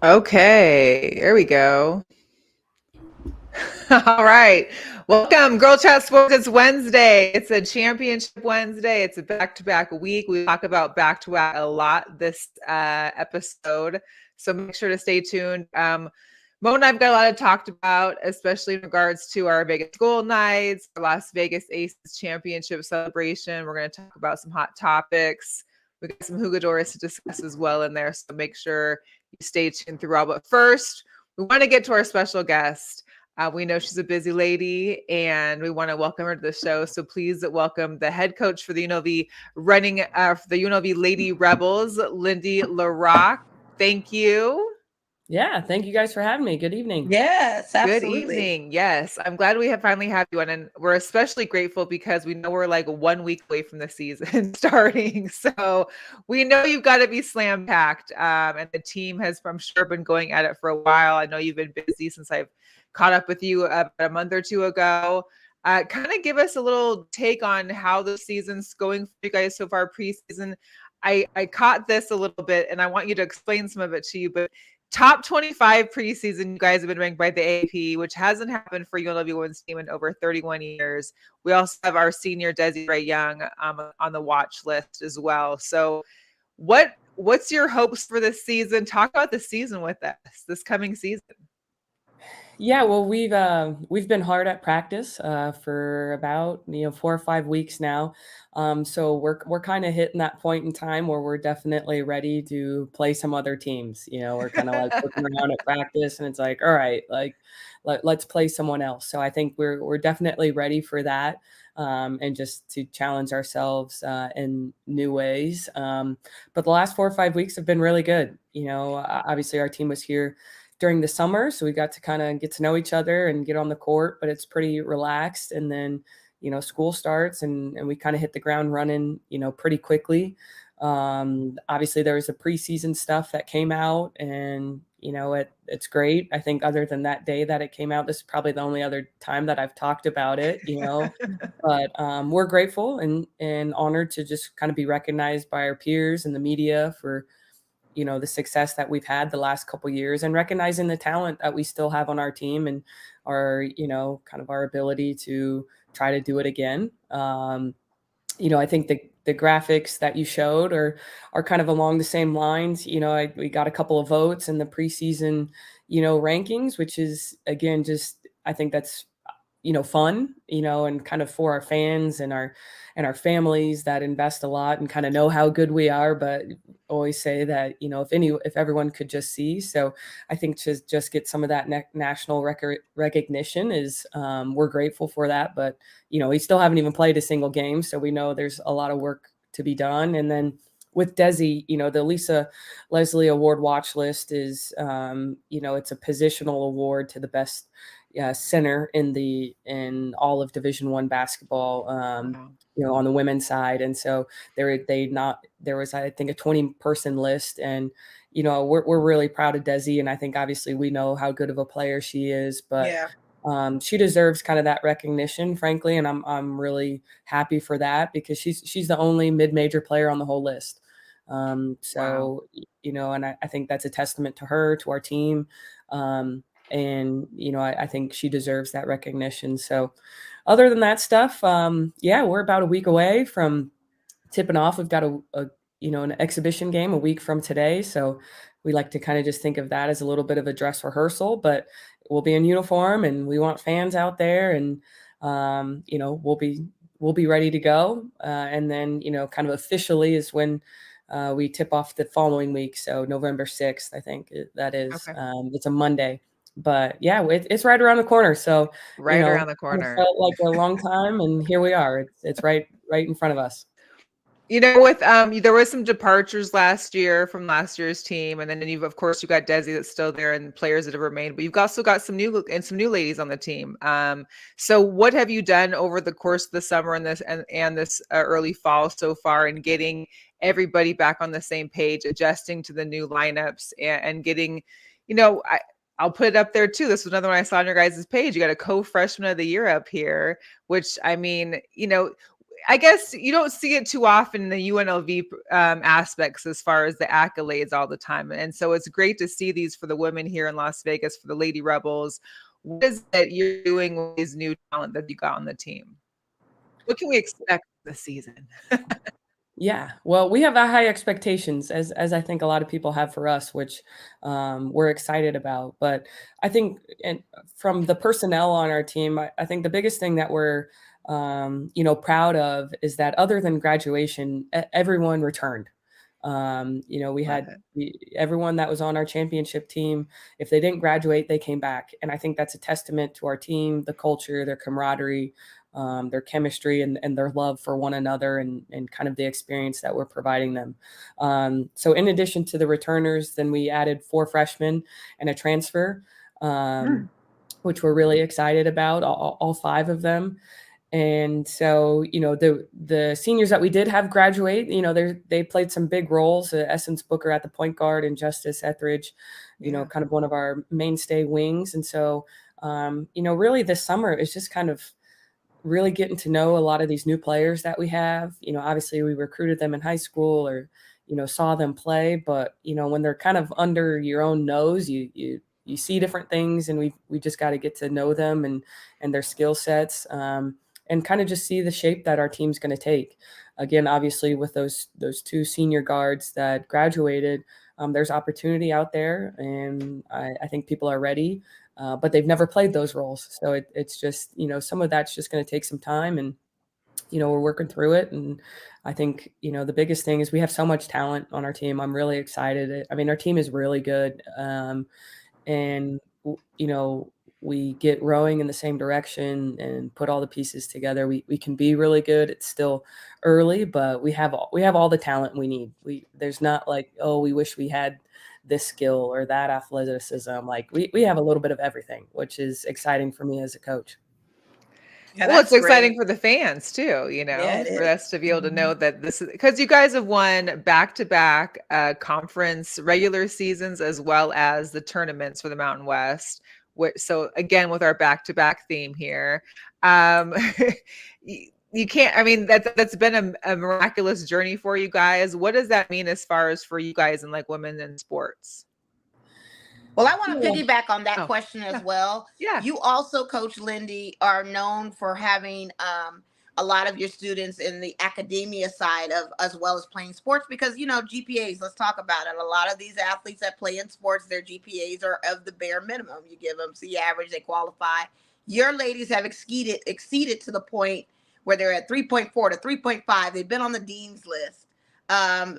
Okay, there we go. All right. Welcome, Girl Chat Sports. It's Wednesday. It's a championship Wednesday. It's a back-to-back week. We talk about back-to-back a lot this episode, so make sure to stay tuned. Mo and I've got a lot to talk about, especially in regards to our Vegas Gold Knights, our Las Vegas Aces Championship celebration. We're going to talk about some hot topics. We got some Hugadores to discuss as well in there, so make sure you stay tuned throughout. But first, we want to get to our special guest. We know she's a busy lady and we want to welcome her to the show. So please welcome the head coach for the UNLV running for the UNLV Lady Rebels, Lindy La Rocque. Thank you. Yeah, thank you guys for having me. Good evening. Yes, Good absolutely. evening. Yes, I'm glad we have finally have you on, and we're especially grateful because we know we're like 1 week away from the season starting. So we know you've got to be slam packed, and the team has, I'm sure, been going at it for a while. I know you've been busy since I've caught up with you about a month or two ago. Kind of give us a little take on how the season's going for you guys so far preseason. I caught this a little bit, and I want you to explain some of it to you, but top 25 preseason, you guys have been ranked by the AP, which hasn't happened for UNLV women's team in over 31 years. We also have our senior Desiree Young on the watch list as well. So what's your hopes for this season? Talk about the season with us, this coming season. Yeah, well, we've been hard at practice for about 4 or 5 weeks now. So we're kind of hitting that point in time where we're definitely ready to play some other teams. We're kind of like looking around at practice, and it's like, all right, like let's play someone else. So I think we're definitely ready for that, and just to challenge ourselves in new ways. But the last 4 or 5 weeks have been really good. Obviously our team was here during the summer, so we got to kind of get to know each other and get on the court, but it's pretty relaxed. And then school starts, and we kind of hit the ground running pretty quickly. Obviously there was the preseason stuff that came out, and it's great. I think other than that day that it came out, this is probably the only other time that I've talked about it. But we're grateful and honored to just kind of be recognized by our peers and the media for the success that we've had the last couple years, and recognizing the talent that we still have on our team, and our kind of our ability to try to do it again. I think the graphics that you showed are kind of along the same lines. We got a couple of votes in the preseason rankings, which is, again, just, I think that's fun, and kind of for our fans and our families that invest a lot and kind of know how good we are, but always say that, if everyone could just see. So I think to just get some of that national recognition is, we're grateful for that, but we still haven't even played a single game. So we know there's a lot of work to be done. And then with Desi, the Lisa Leslie Award watch list is, it's a positional award to the best center in all of Division I basketball, on the women's side. And so there was, I think, a 20-person list, and we're really proud of Desi, and I think obviously we know how good of a player she is, but Yeah. She deserves kind of that recognition, frankly, and I'm really happy for that, because she's the only mid-major player on the whole list. So wow. And I think that's a testament to her, to our team. And I think she deserves that recognition. So other than that stuff, yeah, we're about a week away from tipping off. We've got an exhibition game a week from today, so we like to kind of just think of that as a little bit of a dress rehearsal, but we'll be in uniform, and we want fans out there, and we'll be ready to go. And then kind of officially is when we tip off the following week, so November 6th, I think that is. Okay. It's a Monday. But yeah, it's right around the corner. So Right around the it corner. felt like a long time, and here we are. It's right in front of us. With there was some departures last year from last year's team, and then you've, of course, you got Desi that's still there and players that have remained, but you've also got some new ladies on the team. So what have you done over the course of the summer and this early fall so far in getting everybody back on the same page, adjusting to the new lineups, and getting, I'll put it up there too. This was another one I saw on your guys' page. You got a co-freshman of the year up here, which, I mean, I guess you don't see it too often in the UNLV aspects as far as the accolades all the time. And so it's great to see these for the women here in Las Vegas, for the Lady Rebels. What is it you're doing with these new talent that you got on the team? What can we expect this season? Yeah, well, we have high expectations as I think a lot of people have for us, which we're excited about. But I think, and from the personnel on our team, I think the biggest thing that we're proud of is that other than graduation, everyone returned. We Love had it. everyone that was on our championship team. If they didn't graduate, they came back, and I think that's a testament to our team, the culture, their camaraderie, their chemistry, and their love for one another, and kind of the experience that we're providing them. So in addition to the returners, then we added 4 freshmen and a transfer, Mm. which we're really excited about, all 5 of them. And so, the seniors that we did have graduate, they played some big roles. Essence Booker at the point guard, and Justice Etheridge, Yeah. kind of one of our mainstay wings. And so, really this summer is just kind of really getting to know a lot of these new players that we have. Obviously we recruited them in high school, or, saw them play, but, when they're kind of under your own nose, you see different things, and we just got to get to know them, and their skill sets, and kind of just see the shape that our team's going to take. Again, obviously with those 2 senior guards that graduated, there's opportunity out there, and I think people are ready, but they've never played those roles. So it's just, some of that's just going to take some time, and, we're working through it. And I think, the biggest thing is we have so much talent on our team. I'm really excited. I mean, our team is really good. And, we get rowing in the same direction and put all the pieces together. We can be really good. It's still early, but we have all the talent we need. There's not like, oh, we wish we had this skill or that athleticism. Like we have a little bit of everything, which is exciting for me as a coach. Yeah, Well, it's that's exciting great. for the fans too, Yeah, it for us is. to be able to Mhm. know that this is because you guys have won back-to-back conference regular seasons as well as the tournaments for the Mountain West. So again, with our back-to-back theme here, um, you can't. I mean, that's been a miraculous journey for you guys. What does that mean as far as for you guys in like women in sports? Well, I want to Yeah. piggyback on that Oh, question as yeah, well. yeah, You also, Coach Lindy, are known for having a lot of your students in the academia side of, as well as playing sports, because GPAs. Let's talk about it. A lot of these athletes that play in sports, their GPAs are of the bare minimum. You give them C average, they qualify. Your ladies have exceeded to the point where they're at 3.4 to 3.5. They've been on the dean's list.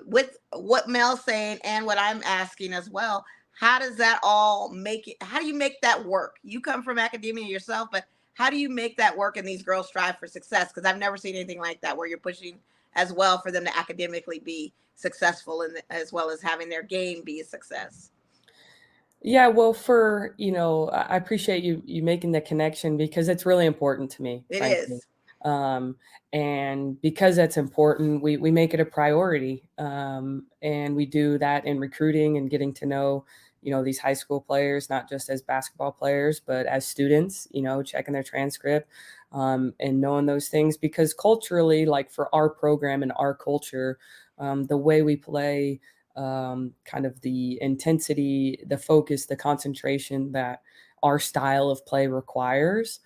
With what Mel's saying and what I'm asking as well, how does that all make it? How do you make that work? You come from academia yourself, but how do you make that work and these girls strive for success? Because I've never seen anything like that, where you're pushing as well for them to academically be successful, and as well as having their game be a success. Yeah, well, I appreciate you making the connection, because it's really important to me, It frankly. is. Um, and because that's important, we make it a priority. And we do that in recruiting and getting to know, these high school players, not just as basketball players, but as students, checking their transcript, and knowing those things, because culturally, like for our program and our culture, the way we play, kind of the intensity, the focus, the concentration that our style of play requires.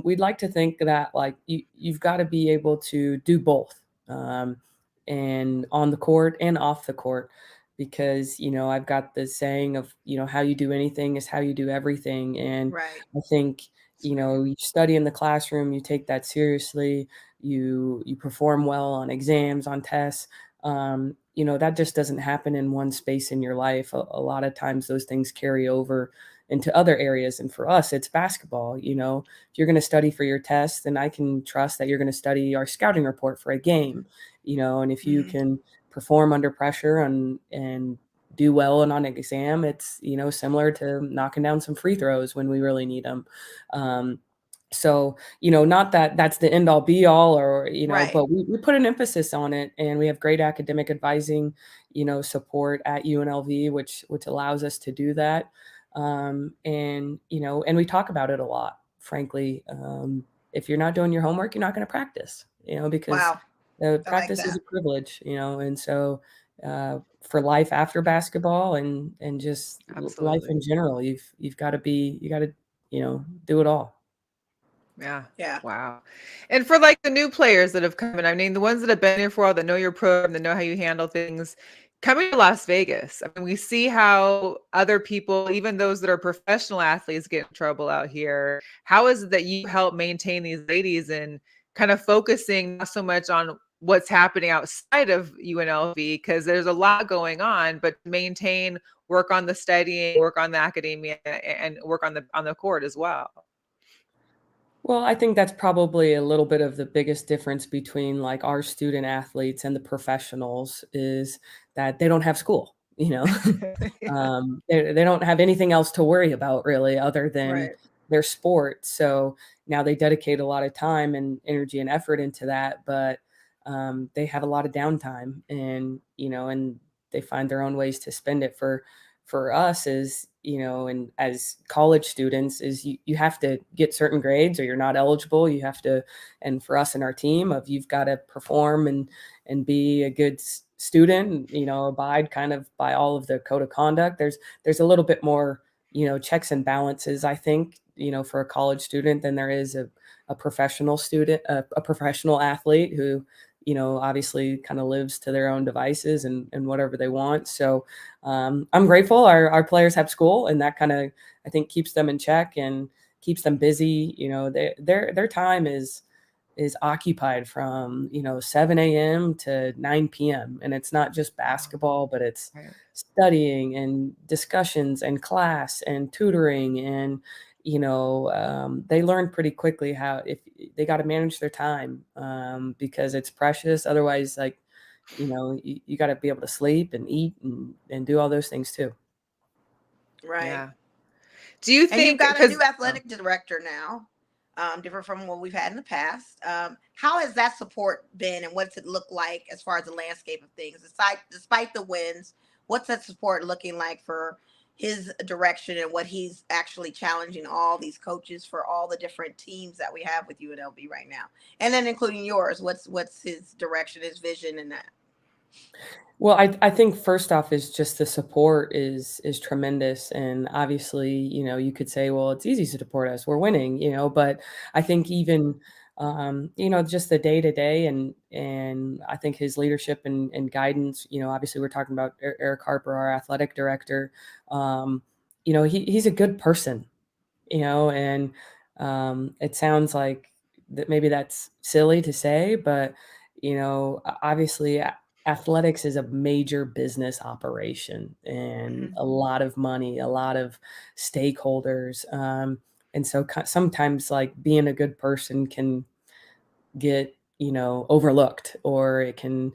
We'd like to think that, like, you've got to be able to do both, and on the court and off the court, because I've got the saying of, how you do anything is how you do everything. And Right. I think, that's right. you study in the classroom, you take that seriously, you perform well on exams, on tests. That just doesn't happen in one space in your life. A lot of times those things carry over into other areas. And for us, it's basketball. If you're going to study for your test, then I can trust that you're going to study our scouting report for a game, and if you Mhm. can perform under pressure and do well on an exam, it's, similar to knocking down some free throws when we really need them. So, not that that's the end all be all, or, Right. but we put an emphasis on it, and we have great academic advising, support at UNLV, which allows us to do that. And we talk about it a lot, frankly. if you're not doing your homework, you're not going to practice, because Wow. I like practice is that. a privilege, and so for life after basketball and just life Absolutely. in general, you've got to do it all. Yeah. Yeah. Wow. And for like the new players that have come in, I mean, the ones that have been here for a while, that know your program, that know how you handle things, coming to Las Vegas. I mean, we see how other people, even those that are professional athletes, get in trouble out here. How is it that you help maintain these ladies and kind of focusing not so much on what's happening outside of UNLV? Because there's a lot going on, but maintain, work on the studying, work on the academia, and work on the court as well. Well, I think that's probably a little bit of the biggest difference between like our student athletes and the professionals is that they don't have school, Yeah. they don't have anything else to worry about really other than Right. their sport. So now they dedicate a lot of time and energy and effort into that, but they have a lot of downtime, and they find their own ways to spend it. For us as and as college students is you have to get certain grades or you're not eligible. You have to, and for us and our team of you've got to perform and be a good student, abide kind of by all of the code of conduct. There's a little bit more, checks and balances, I think, for a college student than there is a professional student, a professional athlete who, obviously kind of lives to their own devices and whatever they want. So I'm grateful our players have school, and that kind of, I think, keeps them in check and keeps them busy. Their time is occupied from 7 a.m. to 9 p.m. and it's not just Wow. basketball, but it's Right. studying and discussions and class and tutoring, and they learn pretty quickly how if they got to manage their time, because it's precious. Otherwise, like you got to be able to sleep and eat and do all those things too. Right. Yeah. Do you And you've think got a new because athletic director now, different from what we've had in the past. How has that support been, and what's it look like as far as the landscape of things? Despite the wins, what's that support looking like for his direction and what he's actually challenging all these coaches for all the different teams that we have with UNLV right now, and then including yours? What's his direction, his vision, and that? Well, I think first off is just the support is tremendous, and obviously, you could say, well, it's easy to support us, we're winning, but I think even just the day to day, and I think his leadership and guidance, obviously we're talking about Eric Harper, our athletic director. He's a good person, and it sounds like that maybe that's silly to say, but obviously athletics is a major business operation and Mhm. a lot of money, a lot of stakeholders, and so sometimes like being a good person can get overlooked, or it can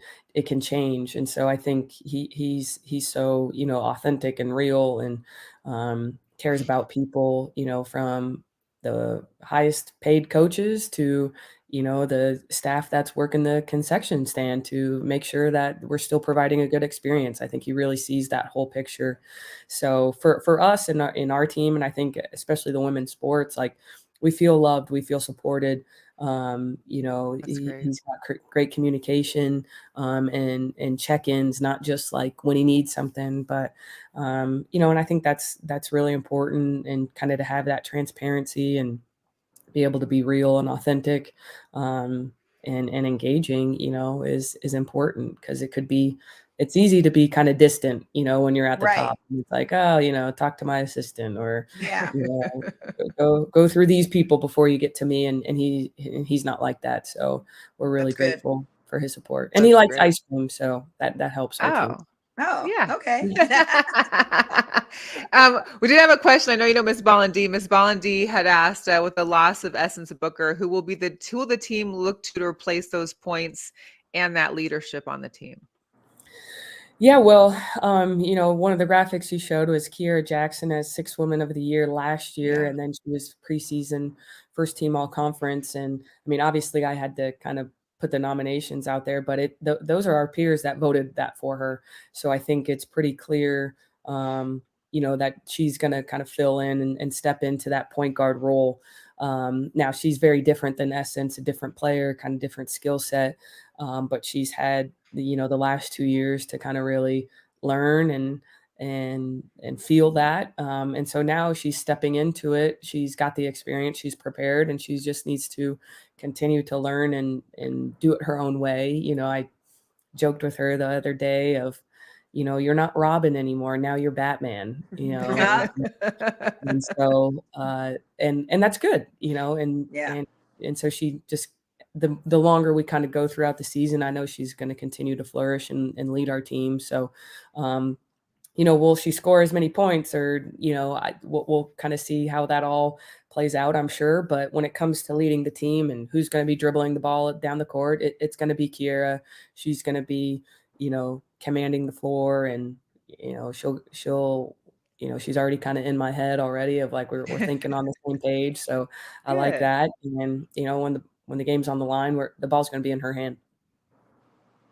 change. And so I think he's so authentic and real, and cares about people, from the highest paid coaches to the staff that's working the concession stand to make sure that we're still providing a good experience. I think he really sees that whole picture. So for us in our team, and I think especially the women's sports, like we feel loved, we feel supported. that's great. He's got great communication, and check-ins, not just like when he needs something, but and I think that's really important, and kind of to have that transparency and be able to be real and authentic, and engaging, is important, because it's easy to be kind of distant, when you're at the Right. top. It's like, oh, talk to my assistant, or Yeah. you know, go through these people before you get to me, and he's not like that. So we're really That's good. grateful for his support, and he That's likes great. ice cream, so that helps our team. Oh, Oh, yeah. okay. We did have a question. I know you know Miss Bollandy. Miss Bollandy had asked, with the loss of Essence Booker, who will the team look to replace those points and that leadership on the team? Yeah, well, one of the graphics you showed was Kiera Jackson as Sixth Woman of the Year last year, Yeah, and then she was preseason first team all conference. And I mean, obviously, I had to kind of put the nominations out there, but those are our peers that voted that for her. So I think it's pretty clear, that she's going to kind of fill in and step into that point guard role. Now she's very different than Essence, a different player, kind of different skill set. But she's had the last 2 years to kind of really learn and feel that. And so now she's stepping into it. She's got the experience, she's prepared, and she just needs to continue to learn and do it her own way. I joked with her the other day of, you're not Robin anymore. Now you're Batman, and so, and that's good, Yeah. and so she just the longer we kind of go throughout the season, I know she's going to continue to flourish and lead our team. So, um, will she score as many points or, we'll kind of see how that all plays out, I'm sure. But when it comes to leading the team and who's going to be dribbling the ball down the court, it's going to be Kiera. She's going to be, commanding the floor, and, she'll, she's already kind of in my head already of like, we're thinking on the same page. So I like Good. that. And, when the game's on the line, where the ball's going to be in her hand.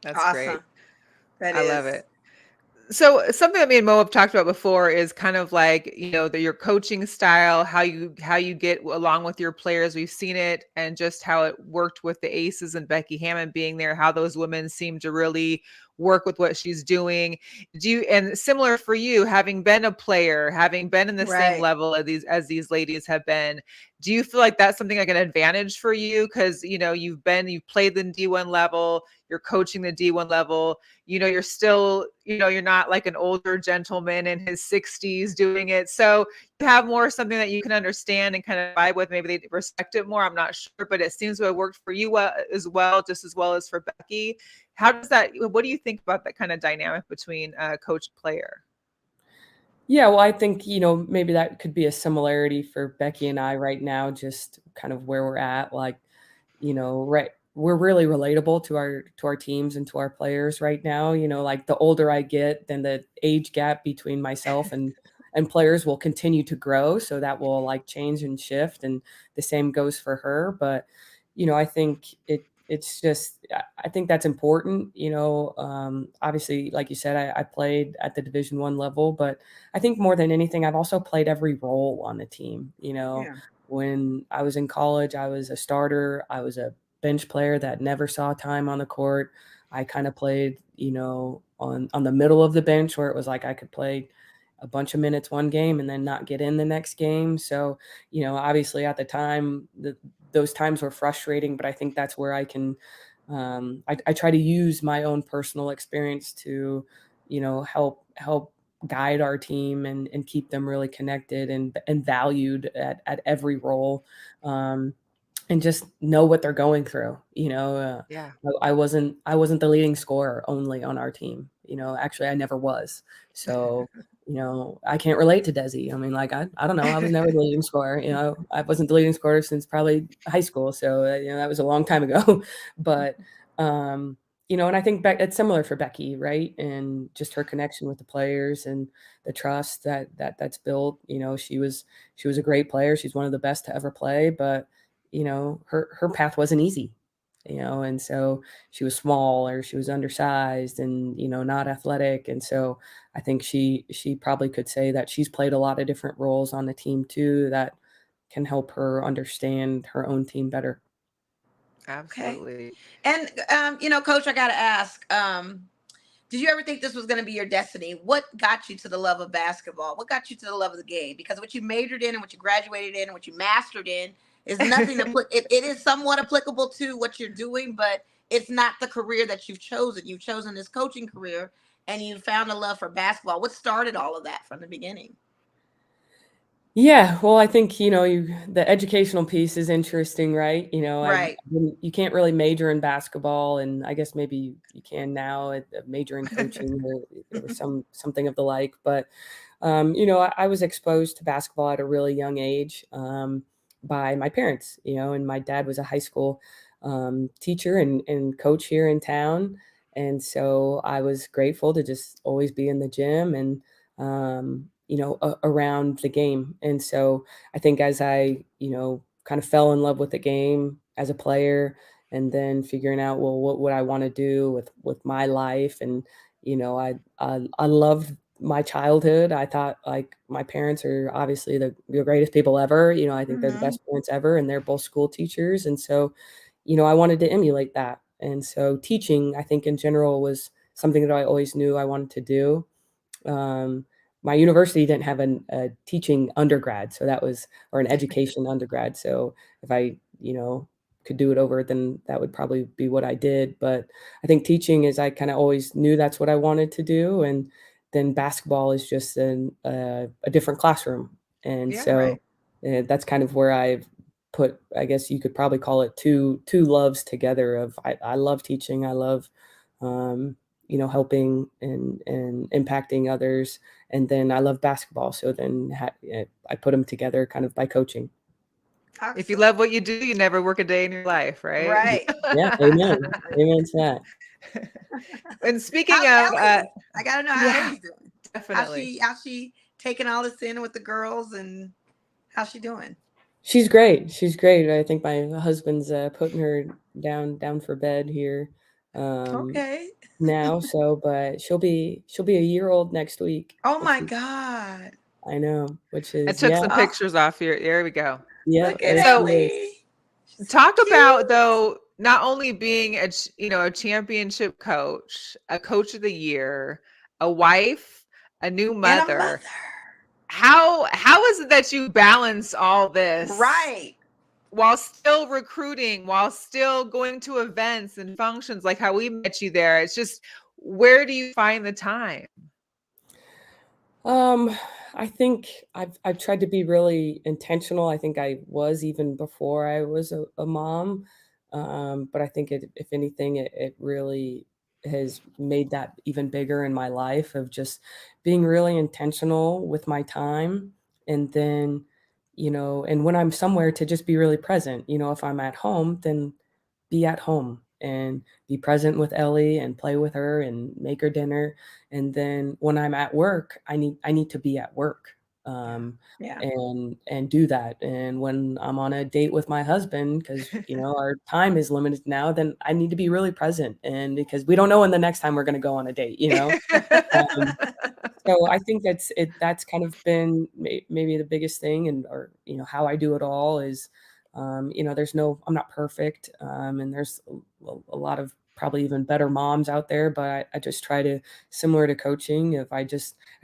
That's great. Awesome. That I love is. it. So something that me and Mo have talked about before is kind of like, your coaching style, how you get along with your players. We've seen it and just how it worked with the Aces and Becky Hammond being there, how those women seem to really work with what she's doing. And similar for you, having been a player, having been in the same Right. level as these ladies have been, do you feel like that's something like an advantage for you? Because you've played the D1 level, you're coaching the D1 level, you're still, you're not like an older gentleman in his 60s doing it. So you have more something that you can understand and kind of vibe with. Maybe they respect it more. I'm not sure, but it seems to have worked for you as well, just as well as for Becky. What do you think about that kind of dynamic between coach and player? Yeah, well, I think, maybe that could be a similarity for Becky and I right now, just kind of where we're at. Like, right, we're really relatable to our teams and to our players right now. Like the older I get, then the age gap between myself and players will continue to grow. So that will like change and shift. And the same goes for her. But, I think it's just I think that's important. Obviously, like you said, I played at the Division 1 level, but I think more than anything, I've also played every role on the team. Yeah. When I was in college, I was a starter. I was a bench player that never saw time on the court. I kind of played, on the middle of the bench where it was like I could play a bunch of minutes one game and then not get in the next game. So, obviously at the time, those times were frustrating, but I think that's where I can, I try to use my own personal experience to, help guide our team and keep them really connected and valued at every role. And just know what they're going through. Yeah. I wasn't the leading scorer only on our team. Actually I never was. So, I can't relate to Desi. I mean, like I don't know. I was never the leading scorer. I wasn't the leading scorer since probably high school. So that was a long time ago. But and I think it's similar for Becky, right? And just her connection with the players and the trust that's built. She was a great player. She's one of the best to ever play, but her path wasn't easy, and so she was small or she was undersized and, not athletic. And so I think she probably could say that she's played a lot of different roles on the team too that can help her understand her own team better. Okay. Absolutely. And Coach, I gotta ask, did you ever think this was gonna be your destiny? What got you to the love of basketball? What got you to the love of the game? Because what you majored in and what you graduated in and what you mastered in is nothing it is somewhat applicable to what you're doing, but it's not the career that you've chosen. You've chosen this coaching career and you found a love for basketball. What started all of that from the beginning? Yeah, well, I think, the educational piece is interesting, right? Right. You can't really major in basketball, and I guess maybe you can now major in coaching or something of the like. But I was exposed to basketball at a really young age, by my parents. And my dad was a high school teacher and coach here in town, and so I was grateful to just always be in the gym and around the game. And so I think as I, kind of fell in love with the game as a player and then figuring out, well, what would I want to do with my life? And, I love my childhood. I thought like my parents are obviously the greatest people ever. I think they're the Mhm. best parents ever, and they're both school teachers. And so, I wanted to emulate that. And so teaching, I think in general was something that I always knew I wanted to do. Um, my university didn't have a teaching undergrad, so that was or an education undergrad. So if I, could do it over, then that would probably be what I did. But I think teaching is I kind of always knew that's what I wanted to do, and then basketball is just a different classroom, and Yeah. so Right. that's kind of where I've put. I guess you could probably call it two loves together. Of I love teaching. I love um, helping and impacting others. And then I love basketball. So then I put them together kind of by coaching. If you Awesome. love what you do, you never work a day in your life, right? Right. Yeah. Amen. Amen to that. And speaking How's of, Ellie? I gotta know how yeah, Ellie's doing. definitely. How's she taking all this in with the girls, and how's she doing? She's great. She's great. I think my husband's putting her down for bed here Okay. now. So, but she'll be a year old next week, Oh which my is God. I know, which I is took yeah, some Oh, pictures off here. There we go. yeah. look at She So is. Ellie. She's so talk cute. about though, not only being a championship coach, a coach of the year, a wife, a new And a mother. mother. How is it that you balance all this Right. while still recruiting, while still going to events and functions like how we met you there? It's just, where do you find the time? Um, I think I've tried to be really intentional. I think I was even before I was a mom. But I think if anything, it really has made that even bigger in my life of just being really intentional with my time. And then, and when I'm somewhere to just be really present. If I'm at home, then be at home and be present with Ellie and play with her and make her dinner. And then when I'm at work, I need to be at work, Yeah. Yeah. and do that. And when I'm on a date with my husband, because our time is limited now, then I need to be really present, and because we don't know when the next time we're going to go on a date. Um, so I think that's kind of been maybe the biggest thing, and or how I do it all is, I'm not perfect, and there's a lot of probably even better moms out there, but I just try to, similar to coaching, if I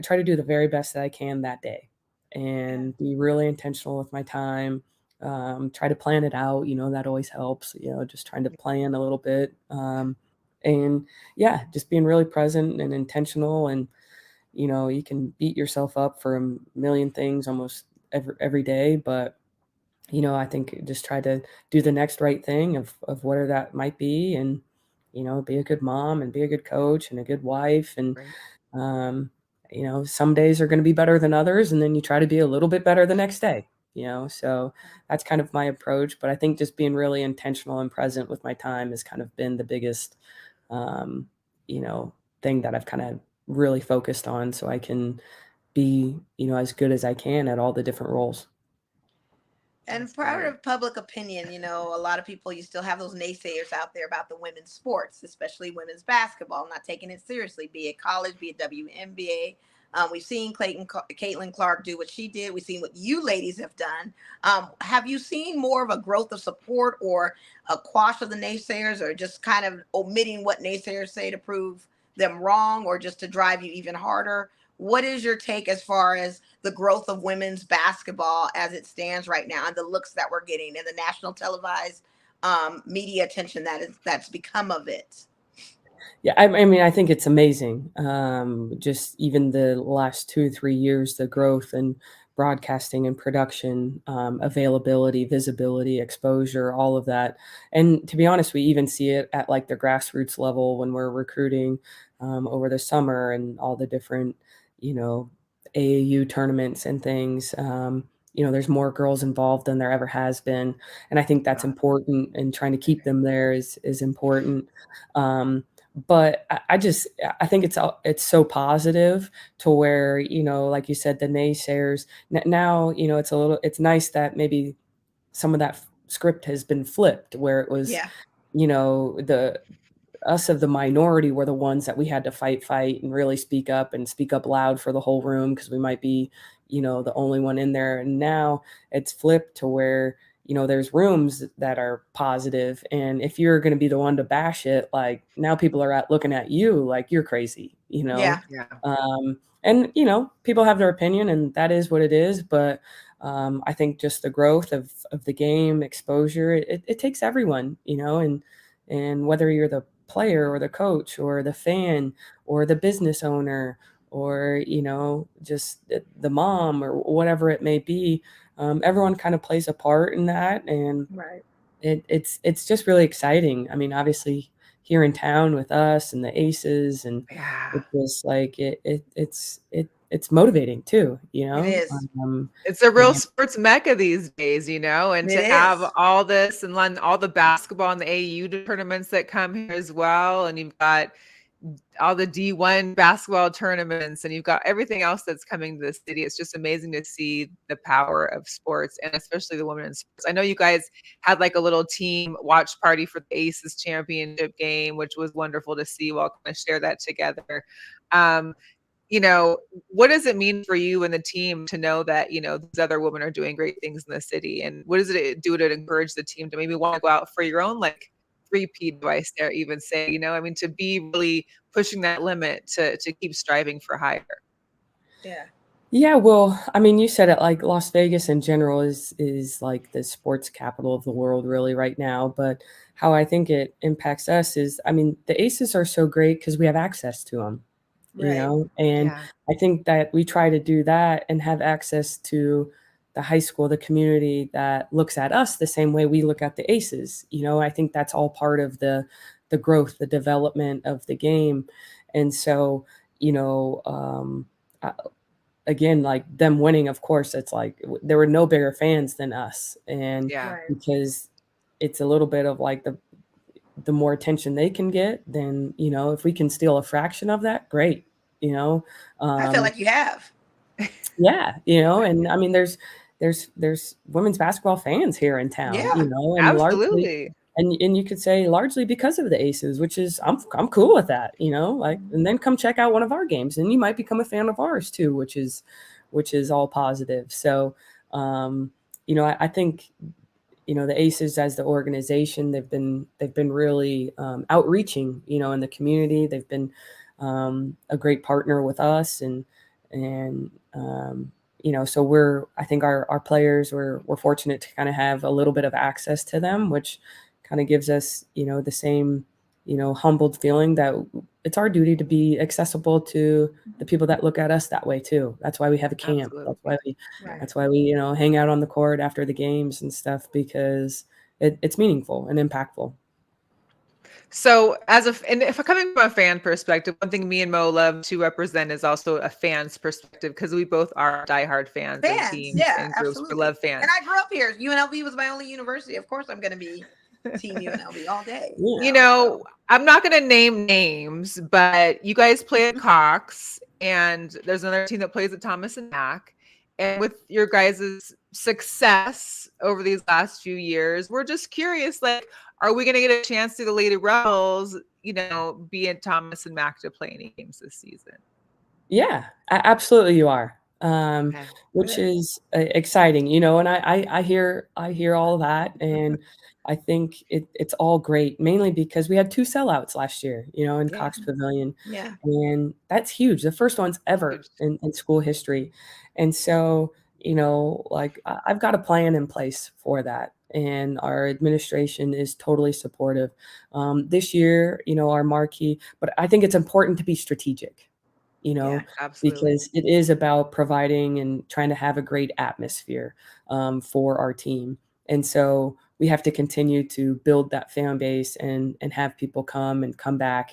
try to do the very best that I can that day, Yeah. and be really intentional with my time. Try to plan it out, that always helps. Just trying to plan a little bit, and yeah, just being really present and intentional. And you can beat yourself up for a million things almost every day, but I think just try to do the next right thing of whatever that might be, and be a good mom and be a good coach and a good wife. And Right. um, some days are going to be better than others, and then you try to be a little bit better the next day. So that's kind of my approach. But I think just being really intentional and present with my time has kind of been the biggest um, you know thing that I've kind of really focused on, so I can be as good as I can at all the different roles. And That's part great. of public opinion, a lot of people, you still have those naysayers out there about the women's sports, especially women's basketball, not taking it seriously, be it college, be it WNBA. We've seen Caitlin Clark do what she did. We've seen what you ladies have done. Have you seen more of a growth of support or a quash of the naysayers, or just kind of omitting what naysayers say to prove them wrong or just to drive you even harder? What is your take as far as the growth of women's basketball as it stands right now, and the looks that we're getting and the national televised media attention that's become of it? Yeah, I mean, I think it's amazing. Just even the last 2 3 years, the growth in broadcasting and production, availability, visibility, exposure, all of that. And to be honest, we even see it at like the grassroots level when we're recruiting over the summer and all the different, you know, AAU tournaments and things. There's more girls involved than there ever has been, and I think that's God. important. And trying to keep them there is important. But I think it's so positive to where, like you said, the naysayers now, it's nice that maybe some of that script has been flipped, where it was, Yeah. the us of the minority were the ones that we had to fight and really speak up and speak up loud for the whole room because we might be, the only one in there. And now it's flipped to where, there's rooms that are positive. And if you're going to be the one to bash it, like now people are looking at you like you're crazy, Yeah. Yeah. And, people have their opinion and that is what it is. But I think just the growth of the game, exposure, it takes everyone, and whether you're the player or the coach or the fan or the business owner or, just the mom or whatever it may be, everyone kind of plays a part in that. And Right. it's just really exciting. I mean, obviously here in town with us and the Aces and Yeah. it's just like it's motivating too, It is. It's a real and sports mecca these days, and It to have is. all this and all the basketball and the AU tournaments that come here as well. And you've got all the D1 basketball tournaments and you've got everything else that's coming to the city. It's just amazing to see the power of sports and especially the women in sports. I know you guys had like a little team watch party for the Aces championship game, which was wonderful to see. We'll kind of share that together. Um, what does it mean for you and the team to know that, these other women are doing great things in the city? And what does it do to encourage the team to maybe want to go out for your own, like, repeat device there, even say, I mean, to be really pushing that limit to keep striving for higher? Yeah. Yeah, well, I mean, you said it, like Las Vegas in general is like the sports capital of the world really right now, but how I think it impacts us is, I mean, the Aces are so great because we have access to them, Right. and Yeah, I think that we try to do that and have access to the high school, the community that looks at us the same way we look at the Aces. I think that's all part of the growth, the development of the game. And so, I, again, like them winning, of course, it's like there were no bigger fans than us. And yeah, Right. because it's a little bit of like the more attention they can get, then, if we can steal a fraction of that, great, you know. I feel Um, like you have. yeah, and I mean there's women's basketball fans here in town, Yeah. and largely absolutely. and you could say largely because of the Aces, which is I'm cool with that, like, and then come check out one of our games and you might become a fan of ours too, which is all positive. So, I think, the Aces as the organization, they've been really outreaching, in the community. They've been a great partner with us, and so I think our players we're fortunate to kind of have a little bit of access to them, which kind of gives us, the same, humbled feeling that it's our duty to be accessible to the people that look at us that way too. That's why we have a camp. That's why Absolutely. we Yeah. that's why we, hang out on the court after the games and stuff because it's meaningful and impactful. So and if coming from a fan perspective, one thing me and Mo love to represent is also a fan's perspective because we both are diehard fans of Fans. teams Yeah, and groups. We absolutely. love fans. And I grew up here. UNLV was my only university. Of course, I'm going to be Team UNLV all day. Yeah. I'm not going to name names, but you guys play at Cox, and there's another team that plays at Thomas and Mack. And with your guys' success over these last few years, we're just curious, like, are we going to get a chance to the Lady Rebels, be at Thomas and Mack to play any games this season? Yeah, absolutely you are. Okay. Which Good. is exciting, and I hear all that, and I think it's all great, mainly because we had 2 sellouts last year, in Yeah. Cox Pavilion, Yeah. and that's huge, the first ones ever Huge. in school history, and so, like, I've got a plan in place for that, and our administration is totally supportive. This year, our marquee, but I think it's important to be strategic, you Yeah. know, Absolutely. because it is about providing and trying to have a great atmosphere for our team. And so we have to continue to build that fan base and have people come and come back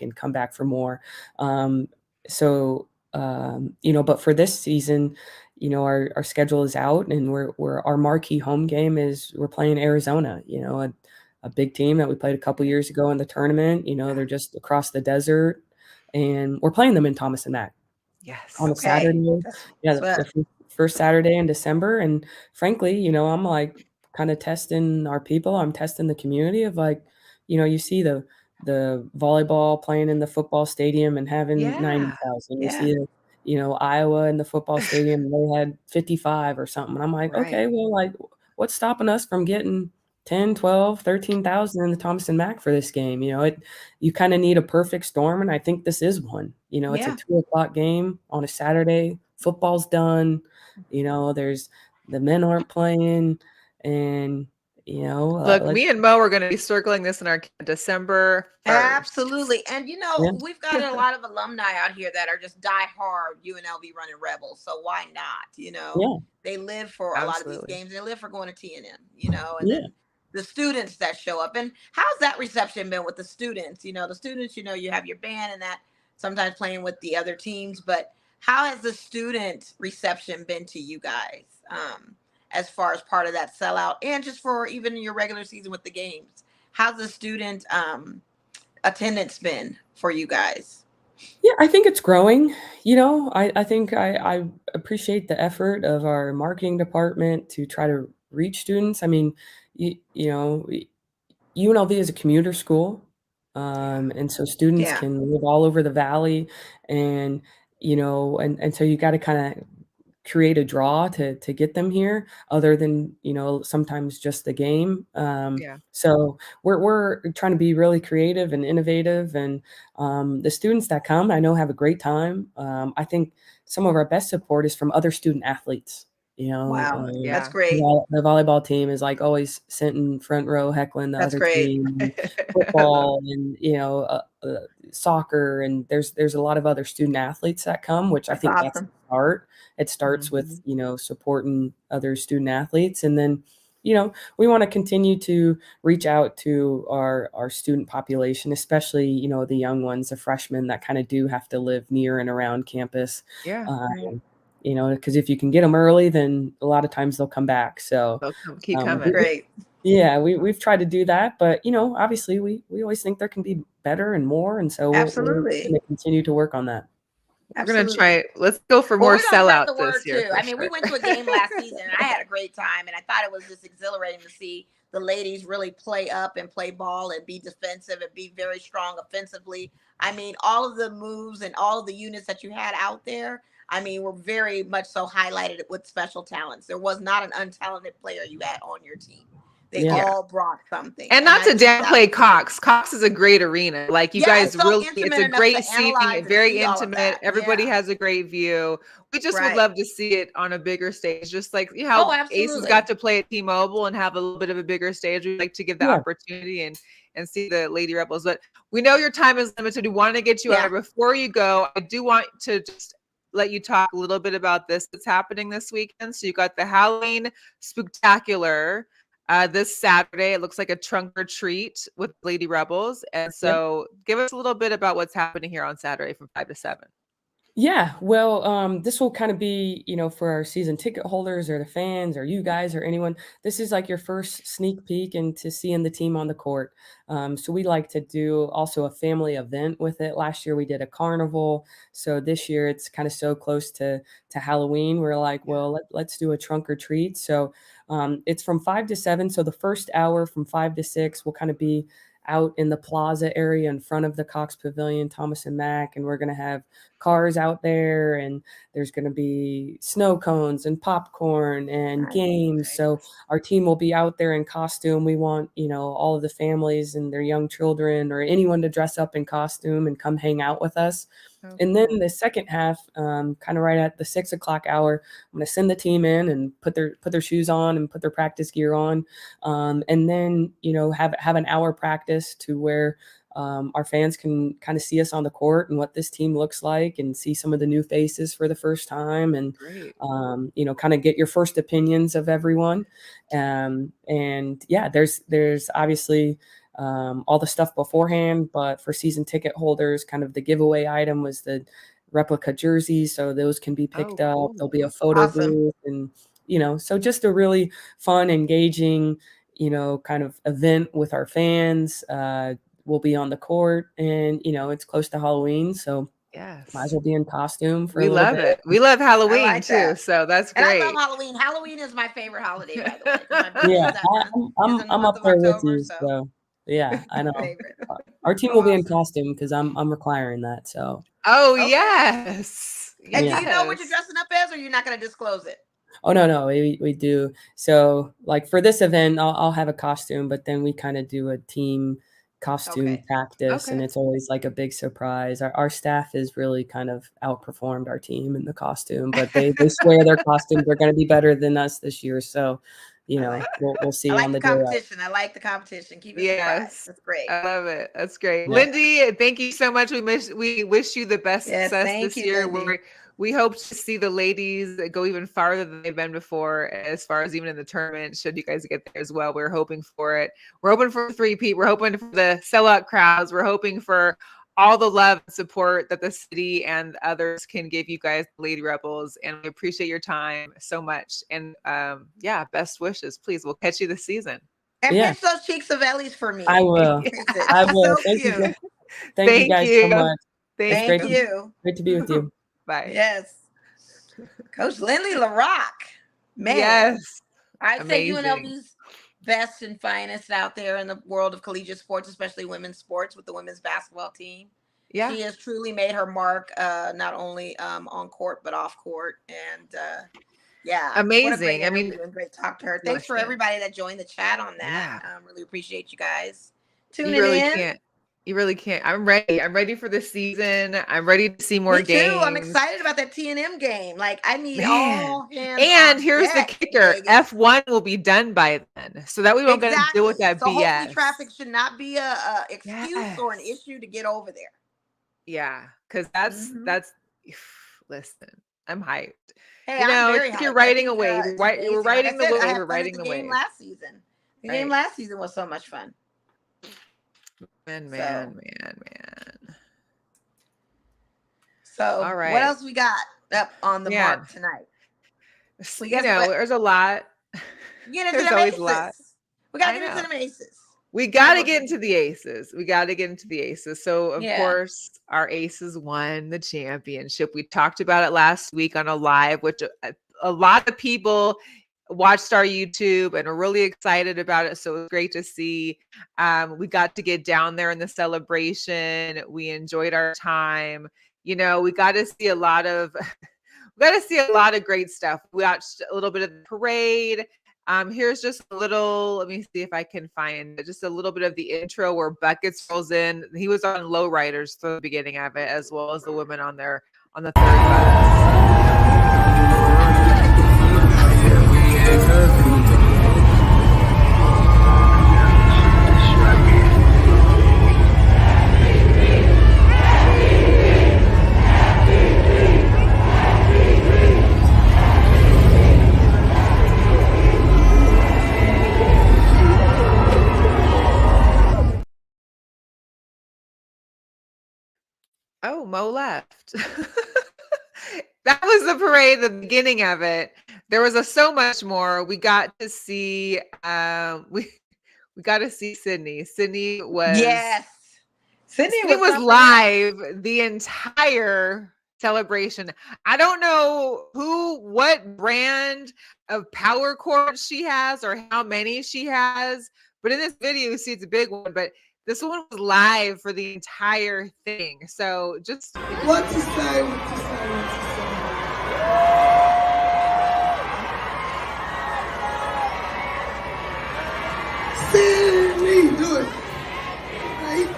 for more. But for this season, our schedule is out and we're our marquee home game is we're playing Arizona, a big team that we played a couple years ago in the tournament. They're just across the desert and we're playing them in Thomas and Mack on Yes. a Okay. Saturday. Yeah, That's what. the first Saturday in December, and frankly, I'm, like, kinda testing our people, I'm testing the community of, like, you see the volleyball playing in the football stadium and having Yeah. 90,000. You Yeah. see, Iowa in the football stadium, they had 55 or something. And I'm like, Right. okay, well, like, what's stopping us from getting 10, 12, 13,000 in the Thomas and Mack for this game? You kind of need a perfect storm, and I think this is one. It's a Yeah. 2 o'clock game on a Saturday. Football's done. There's the men aren't playing, and Look, let's me and Mo are going to be circling this in our December 1st. Absolutely. And yeah. we've got a lot of alumni out here that are just diehard UNLV running rebels. So why not? Yeah. They live for a lot of these Absolutely. games. They live for going to TNM, and Yeah. then the students that show up. And how's that reception been with the students? The students, you have your band and that sometimes playing with the other teams, but how has the student reception been to you guys? As far as part of that sellout and just for even your regular season with the games, how's the student attendance been for you guys? Yeah, I think it's growing. I think I appreciate the effort of our marketing department to try to reach students. I mean, UNLV is a commuter school, and so students Yeah. can live all over the valley, and and so you got to kind of create a draw to get them here, other than sometimes just the game. Yeah. So we're trying to be really creative and innovative, and the students that come, I know, have a great time. I think some of our best support is from other student athletes. Wow. That's Yeah. great. The volleyball team is like always sitting front row heckling the That's other great. team, and football, and soccer, and there's a lot of other student athletes that come, which I That's think that's the awesome. start. It starts with supporting other student athletes, and then we want to continue to reach out to our student population, especially the young ones, the freshmen that kind of do have to live near and around campus. Yeah. Right. Because if you can get them early, then a lot of times they'll come back. So They'll keep um, coming. Great. we've tried to do that, but obviously we always think there can be better and more, and so we're going Absolutely. to continue to work on that. We're going to Absolutely. try. Let's go for Well, more we don't spread the sellouts word this year. too. For I mean, we sure. went to a game last season and I had a great time, and I thought it was just exhilarating to see the ladies really play up and play ball and be defensive and be very strong offensively. I mean, all of the moves and all of the units that you had out there, I mean, were very much so highlighted with special talents. There was not an untalented player you had on your team. They Yeah. all brought something. And not to I think that downplay was- Cox. Cox is a great arena. Like you Yeah, guys it's so really, intimate it's a enough great to seating, analyze and very see all of intimate. that. Everybody Yeah. has a great view. We just would Right. love to see it on a bigger stage. Just like how Oh, Aces absolutely. got to play at T-Mobile and have a little bit of a bigger stage. We'd like to give the Yeah. opportunity and see the Lady Rebels. But we know your time is limited. We want to get you out Yeah. of. Before you go, I do want to just let you talk a little bit about this that's happening this weekend. So you got the Halloween Spooktacular this Saturday. It looks like a trunk or treat with Lady Rebels. And so give us a little bit about what's happening here on Saturday from 5 to 7. Yeah, well, this will kind of be, for our season ticket holders or the fans or you guys or anyone. This is like your first sneak peek into seeing the team on the court. So we like to do also a family event with it. Last year we did a carnival. So this year it's kind of so close to Halloween. We're like, well, let's do a trunk or treat. So it's from 5 to 7. So the first hour from 5 to 6 will kind of be out in the plaza area in front of the Cox Pavilion, Thomas and Mack, and we're going to have cars out there, and there's going to be snow cones and popcorn and games. So our team will be out there in costume. We want, all of the families and their young children or anyone to dress up in costume and come hang out with us. And then the second half, kind of right at the 6 o'clock hour, I'm going to send the team in and put their shoes on and put their practice gear on, and then have an hour practice to where our fans can kind of see us on the court and what this team looks like, and see some of the new faces for the first time, and kind of get your first opinions of everyone. And yeah, there's obviously all the stuff beforehand, but for season ticket holders, kind of the giveaway item was the replica jerseys, so those can be picked up. Cool. There'll be a photo booth, and so just a really fun, engaging, kind of event with our fans. We'll be on the court, and it's close to Halloween, so might as well be in costume for We a little love bit. it. We love Halloween like too, that. so that's And I great. love Halloween. Halloween is my favorite holiday, by the way. My birthday Yeah, is in the I'm month up of there with October, you. so So Yeah, I know. Favorite. Our team will be in Awesome. costume because I'm requiring that. So Oh, Okay. yes. And Yeah. do you know what you're Yes. dressing up as, or you're not going to disclose it? oh no, we do. So like for this event, I'll have a costume, but then we kind of do a team costume Okay. practice, and Okay. it's always like a big surprise. Our staff has really kind of outperformed our team in the costume, but they swear their costumes are going to be better than us this year. So, I like we'll I see like on the the day of. competition. I like the competition. Keep it surprised. Yes. That's great. I love it. That's great. Yeah. Lindy, thank you so much. We wish you the best Yes, success thank this you, year. Lindy. We hope to see the ladies go even farther than they've been before, as far as even in the tournament, should you guys get there as well. We're hoping for it. We're hoping for 3-peat. We're hoping for the sellout crowds. We're hoping for all the love and support that the city and others can give you guys, Lady Rebels. And we appreciate your time so much. And yeah, best wishes. Please, we'll catch you this season. And Yeah, pinch those cheeks of Ellie's for me. I will. Pinch it. I She's will. so cute. Thank you Thank guys so you. much. It's Thank Thank you. you. great to be with you. Bye. Yes. Coach Lindy La Rocque. Man, Yes. I'd say Amazing. UNLV's best and finest out there in the world of collegiate sports, especially women's sports with the women's basketball team. Yeah. She has truly made her mark, not only on court, but off court. And yeah, what a Amazing. great I mean, interview and great talk to her. Thanks for listen. everybody that joined the chat on that. Yeah. Really appreciate you guys You tuning really in. can't. You really can't. I'm ready. I'm ready for this season. I'm ready to see more Me too. games. I'm excited about that T&M game. Like, I need Man. all hands And on here's the deck in kicker. Vegas. F1 will be done by then. So that we won't get to deal with that So hopefully BS. traffic should not be a excuse or an Yes. issue to get over there. Yeah. Because that's Mhm. listen, I'm hyped. Hey, You know, I'm very it's like hyped. you're I riding think, a wave. it's We're amazing. Like I riding the said, I wave. had We're fun at riding the the game wave. last season. The game Right. last season was so much fun. Man. So All right. what else we got up on the Man. mark tonight? We You got know, there's a lot. get into There's the always a lot. aces. We gotta I get into know. the aces. We got to Several get into the aces. We got to get into the aces. So, of Yeah. course, our aces won the championship. We talked about it last week on a live, which a lot of people watched our YouTube and are really excited about it. So it was great to see. We got to get down there in the celebration. We enjoyed our time. You know, we got to see a lot of great stuff. We watched a little bit of the parade. Here's just a little, let me see if I can find just a little bit of the intro where Buckets rolls in. He was on lowriders for the beginning of it, as well as the women on the third bus. Oh, Mo left. That was the parade, the beginning of it. There was so much more. We got to see we got to see Sydney. Sydney was live the entire celebration. I don't know what brand of power cord she has or how many she has, but in this video you see it's a big one, but this one was live for the entire thing. So just what to say. Sydney, do it. Right?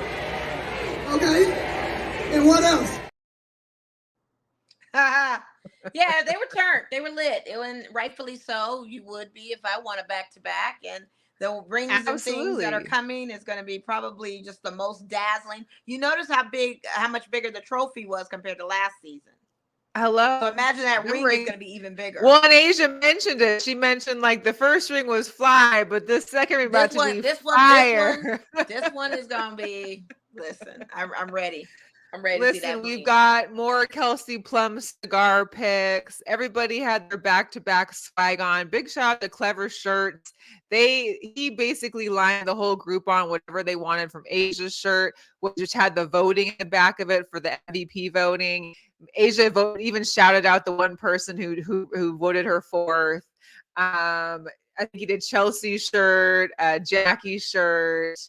Okay. And what else? Yeah, they were turned. They were lit. And rightfully so. You would be if I won a back-to-back. And the rings and things that are Absolutely. coming is going to be probably just the most dazzling. You notice how much bigger the trophy was compared to last season. Hello. So imagine that The ring ring is going to be even bigger. Well, and Asia mentioned it. She mentioned like the first ring was fly, but this second ring about to be fire. This one is going to be. Listen, I'm ready. I'm ready to see that. Listen, we've got more Kelsey Plum cigar picks. Everybody had their back-to-back swag on. Big shout out to Clever Shirts. He basically lined the whole group on whatever they wanted from Asia's shirt, which had the voting in the back of it for the MVP voting. Asia even shouted out the one person who voted her fourth. I think he did Chelsea's shirt, Jackie's shirt.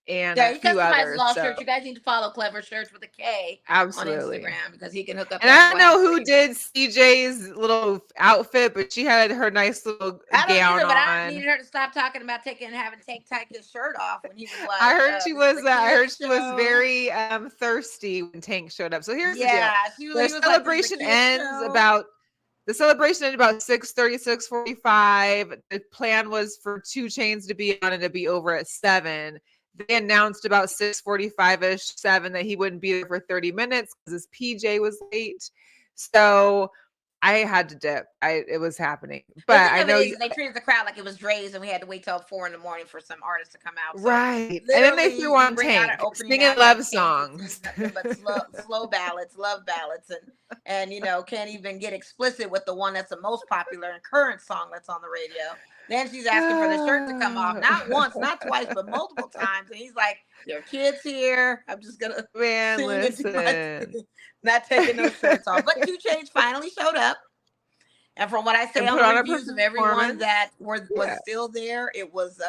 and Yeah, a he few customizes others. all So shirts. You guys need to follow Clever Shirts with a K on absolutely. Instagram because he can hook up And that I don't swag know for who you. did CJ's little outfit, but she had her nice little I don't gown either, but I on. needed her to stop talking about having take his shirt off when he was I like, heard she "This is was a I heard kids she was show." very thirsty when Tank showed up. So here's the deal. Yeah, he was like, "This is a kids show." The celebration ended about 6:30, 6:45. The plan was for 2 Chainz to be on and to be over at 7. They announced about 6:45ish, 7 that he wouldn't be there for 30 minutes because his PJ was late. So I had to dip. It was happening. The But thing I of it know is, they treated the crowd like it was Dre's, and we had to wait till 4 a.m. for some artists to come out. So right. And then they literally, threw you on bring out an Tank opening singing act love like Tank that songs. sings nothing but slow ballads, love ballads, and can't even get explicit with the one that's the most popular and current song that's on the radio. Then she's asking for the shirt to come off, not once, not twice, but multiple times. And he's like, "There are kids here. I'm just gonna Man, sing and do my listen. thing." Not taking no shirts off. But 2 Chainz finally showed up. And from what I say And on put the on a reviews of everyone performance. that was Yeah. still there, it was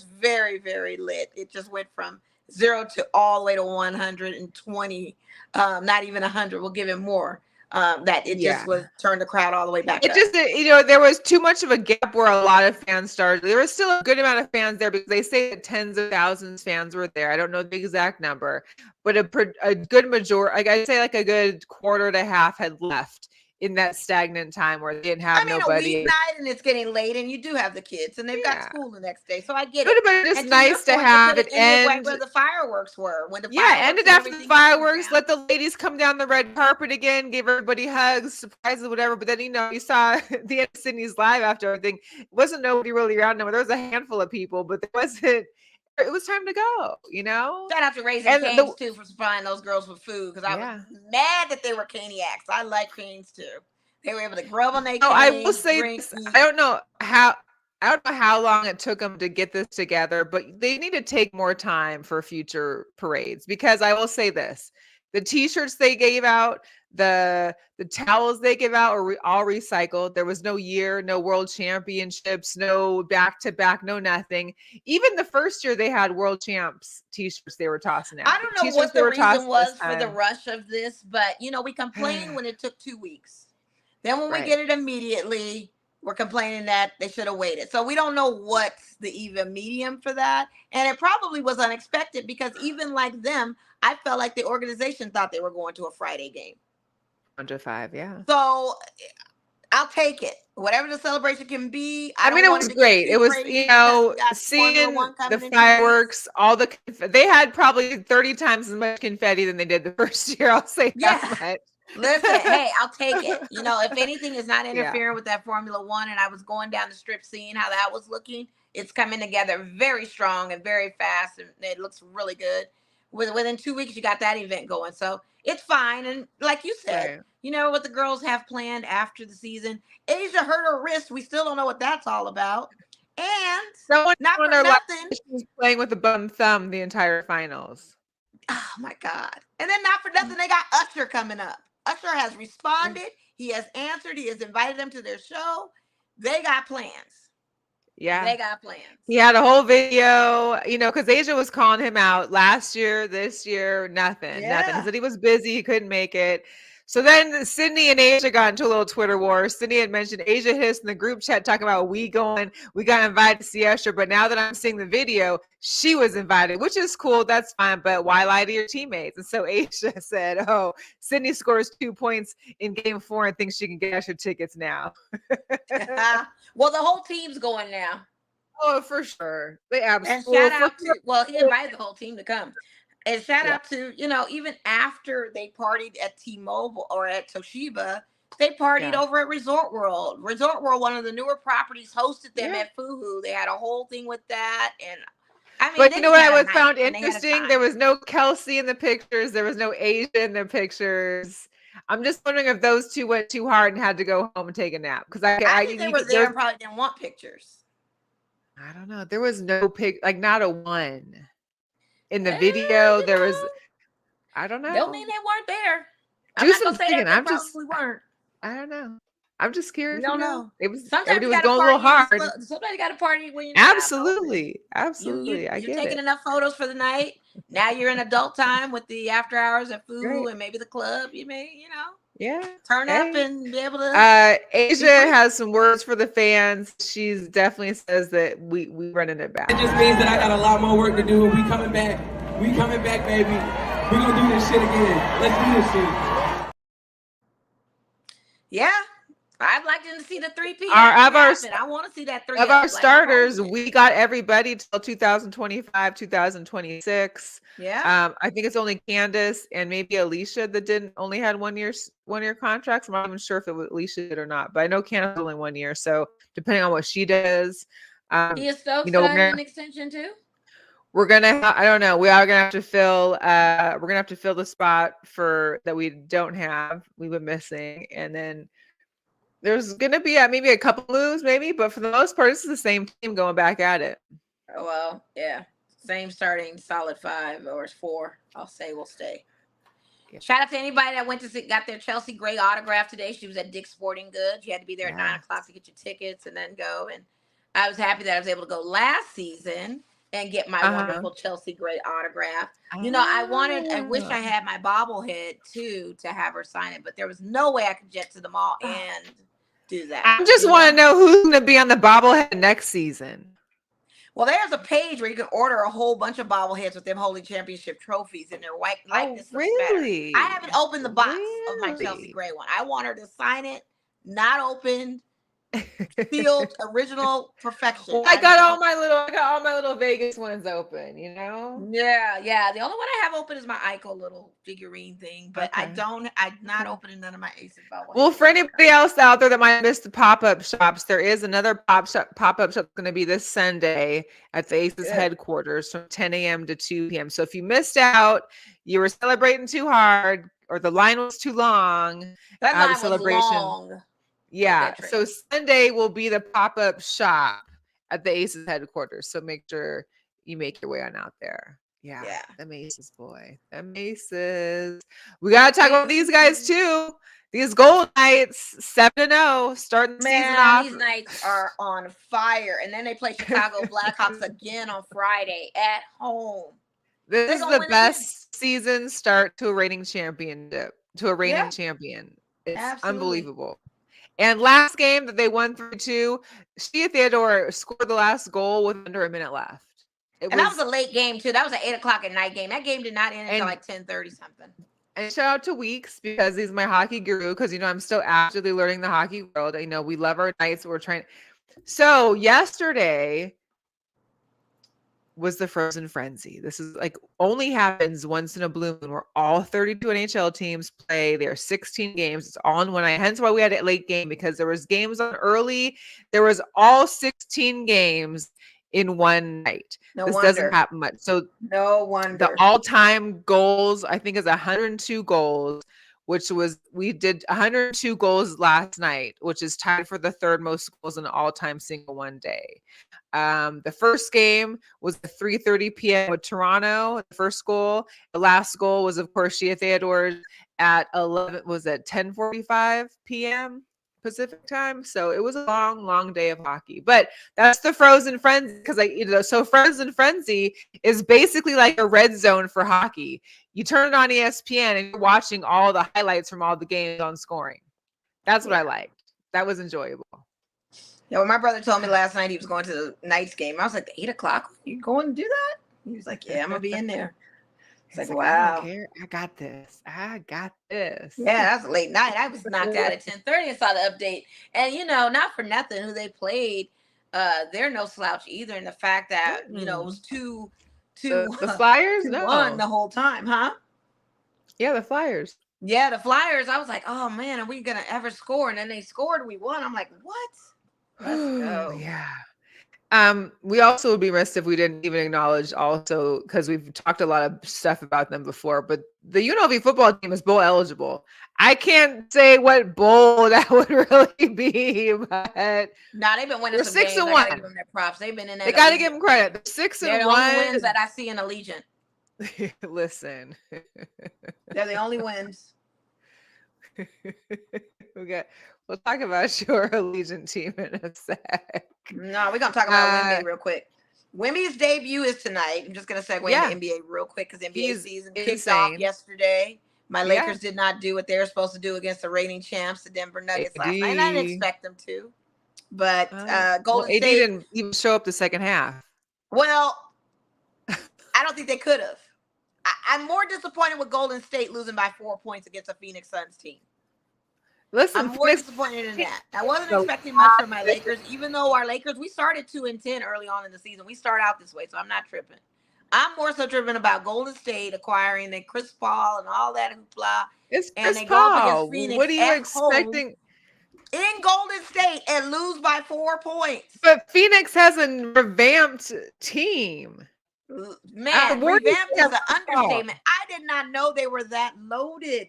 very, very lit. It just went from 0 to all the way to 120, not even 100. We'll give it more. That it Yeah. just was turned the crowd all the way back It up. just, there was too much of a gap where a lot of fans started. There was still a good amount of fans there because they say that tens of thousands of fans were there. I don't know the exact number, but a good majority, like I'd say like a good quarter to half had left in that stagnant time where they didn't have nobody. A weeknight and it's getting late, and you do have the kids, and they've got school the next day, so I get It would it. have been just And to your nice to point, have could it have ended end. where the fireworks were. When the Yeah, fireworks ended and after the everything comes fireworks. down. Let the ladies come down the red carpet again, gave everybody hugs, surprises, whatever. But then you saw the end of Sydney's live after everything. It wasn't nobody really around them. There was a handful of people, but there wasn't. It was time to go. Shout out to Raising Cane's too for supplying those girls with food because I was mad that they were caniacs. I like canes too. They were able to grub on their canes. I will say drink, this. eat. I don't know how long it took them to get this together, but they need to take more time for future parades because I will say this: the T-shirts they gave out, the towels they gave out are all recycled. There was no year, no world championships, no back-to-back, no nothing. Even the first year they had world champs T-shirts they were tossing out. I don't know what the reason was for the rush of this, but we complained when it took 2 weeks. Then when we get it immediately, we're complaining that they should have waited. So we don't know what's the even medium for that. And it probably was unexpected because even like them, I felt like the organization thought they were going to a Friday game. 105, yeah. So I'll take it. Whatever the celebration can be. I mean, it was great. It was, seeing the fireworks, they had probably 30 times as much confetti than they did the first year. I'll say that much. Listen, hey, I'll take it. If anything is not interfering with that Formula One, and I was going down the strip seeing how that was looking, it's coming together very strong and very fast, and it looks really good. Within 2 weeks, you got that event going, so it's fine. And like you said, what the girls have planned after the season. Asia hurt her wrist. We still don't know what that's all about. And not for nothing, she was playing with a bum thumb the entire finals. Oh my God! And then not for nothing, they got Usher coming up. Usher has responded. He has answered. He has invited them to their show. They got plans. Yeah. They got plans. He had a whole video, because Asia was calling him out last year, this year, nothing. He said he was busy. He couldn't make it. So then Sydney and Asia got into a little Twitter war. Sydney had mentioned Asia hit us in the group chat talking about we got invited to see Usher. But now that I'm seeing the video, she was invited, which is cool. That's fine. But why lie to your teammates? And so Asia said, oh, Sydney scores 2 points in game 4 and thinks she can get Usher tickets now. Well, the whole team's going now. Oh, for sure. They absolutely. And shout out to, he invited the whole team to come. And shout out to, even after they partied at T-Mobile or at Toshiba, they partied over at Resort World. Resort World, one of the newer properties, hosted them at Fuhu. They had a whole thing with that. And I mean, but you know what I found interesting? There was no Kelsey in the pictures. There was no Asia in the pictures. I'm just wondering if those two went too hard and had to go home and take a nap. Because I think they were there and probably didn't want pictures. I don't know. There was no not a one. In the video, there was, I don't know. Don't mean they weren't there. I'm not gonna say that they probably weren't. I don't know. I'm just You curious. don't know. It was Sometimes everybody you was got to going a little party. hard. Sometimes you got to party when you're not out open. Absolutely, absolutely. I You're get taking it. enough photos for the night. Now you're in adult time with the after hours at Right. FUBU and maybe the club. You may, Yeah. turn up Hey. and be able to. Asia has some words for the fans. She's definitely says that we running it back. It just means that I got a lot more work to do. We coming back. We coming back, baby. We gonna do this shit again. Let's do this shit. Yeah. I'd like to see the 3 p.m. I want to see that 3 of our starters, we got everybody till 2025, 2026. Yeah. I think it's only Candace and maybe Alicia that didn't only had 1 year contracts. I'm not even sure if it was Alicia did or not, but I know Candace only 1 year. So depending on what she does, He is Stokes an extension too. We're gonna. I don't know. We are gonna have to fill. We're gonna have to fill the spot for that we don't have. We've been missing, and then there's gonna be maybe a couple moves, maybe, but for the most part, this is the same team going back at it. Oh, well, yeah, same starting solid 5 or 4. I'll say we'll stay. Yeah. Shout out to anybody that went to got their Chelsea Gray autograph today. She was at Dick's Sporting Goods. You had to be there at 9 o'clock to get your tickets and then go. And I was happy that I was able to go last season and get my wonderful Chelsea Gray autograph. I wish I had my bobblehead too to have her sign it, but there was no way I could get to the mall and do that. I just want to know who's going to be on the bobblehead next season. Well, there's a page where you can order a whole bunch of bobbleheads with them holding championship trophies in their white likeness. Really? I haven't opened the box of my Chelsea Gray one. I want her to sign it, not opened. Sealed, original, perfection. Well, I got all my little Vegas ones open, Yeah. The only one I have open is my Ico little figurine thing, but I'm not opening none of my Aces bobbleheads. Well, for anybody else out there that might have missed the pop-up shops, there is another pop-up shop going to be this Sunday at the Aces headquarters from 10 a.m. to 2 p.m. So if you missed out, you were celebrating too hard, or the line was too long. That line was long. Yeah, so Sunday will be the pop-up shop at the Aces headquarters. So make sure you make your way on out there. Yeah. The Aces, boy. The Aces. We got to talk about these guys too. These Gold Knights, 7-0, starting the season off. These Knights are on fire. And then they play Chicago Blackhawks again on Friday at home. This is the best season start to a reigning championship, to a reigning champion. It's unbelievable. And last game that they won 3-2, Shia Theodore scored the last goal with under a minute left. That was a late game too. That was an 8 o'clock at night game. That game did not end until like 10:30 something. And shout out to Weeks because he's my hockey guru. Because I'm still actively learning the hockey world. We love our Knights. We're trying. So yesterday was the Frozen Frenzy. This is only happens once in a blue moon where all 32 NHL teams play. There are 16 games. It's all in one night. Hence why we had a late game, because there was games on early. There was all 16 games in one night. This doesn't happen much. So no wonder. The all-time goals, I think, is 102 goals, which was, we did 102 goals last night, which is tied for the third most goals in an all-time single one day. The first game was at 3:30 p.m. with Toronto, the first goal. The last goal was, of course, Shia Theodore at 10:45 p.m. Pacific time. So it was a long, long day of hockey. But that's the Frozen Frenzy, because so Frozen Frenzy is basically like a red zone for hockey. You turn it on ESPN and you're watching all the highlights from all the games on scoring. That's what I liked. That was enjoyable. Yeah, when my brother told me last night he was going to the Knights game, I was like, 8 o'clock? You going to do that? He was like, yeah, I'm going to be in there. It's like, wow. I don't care. I got this. Yeah, that's a late night. I was knocked out at 10:30 and saw the update. And, not for nothing, who they played, they're no slouch either. And the fact that, it was two the Flyers? No. One the whole time, huh? Yeah, the Flyers. Yeah, the Flyers. I was like, oh, man, are we going to ever score? And then they scored. We won. I'm like, what? Let's go. Yeah. We also would be remiss if we didn't even acknowledge also, because we've talked a lot of stuff about them before, but the UNLV football team is bowl eligible. I can't say what bowl that would really be, but they've been winning some 6-1. Games. I gotta give them their props. They've been in that. They got to give them credit. They're 6-1. They're the only wins that I see in Allegiant. Listen. They're the only wins. We'll talk about your Allegiant team in a sec. No, we're gonna talk about Wemby real quick. Wemby's debut is tonight. I'm just gonna segue into NBA real quick because NBA season kicked off yesterday. My Lakers did not do what they were supposed to do against the reigning champs, the Denver Nuggets, last night. And I didn't expect them to. But Golden State didn't even show up the second half. Well, I don't think they could have. I'm more disappointed with Golden State losing by 4 points against a Phoenix Suns team. Listen, I'm more disappointed in that. I wasn't expecting much from my Lakers, even though our Lakers, we started 2-10 early on in the season. We start out this way, so I'm not tripping. I'm more so driven about Golden State acquiring the Chris Paul and all that hoopla. It's and Chris they Paul. go up against Phoenix What are you expecting? In Golden State and lose by 4 points. But Phoenix has a revamped team. Man, revamped is an understatement. I did not know they were that loaded.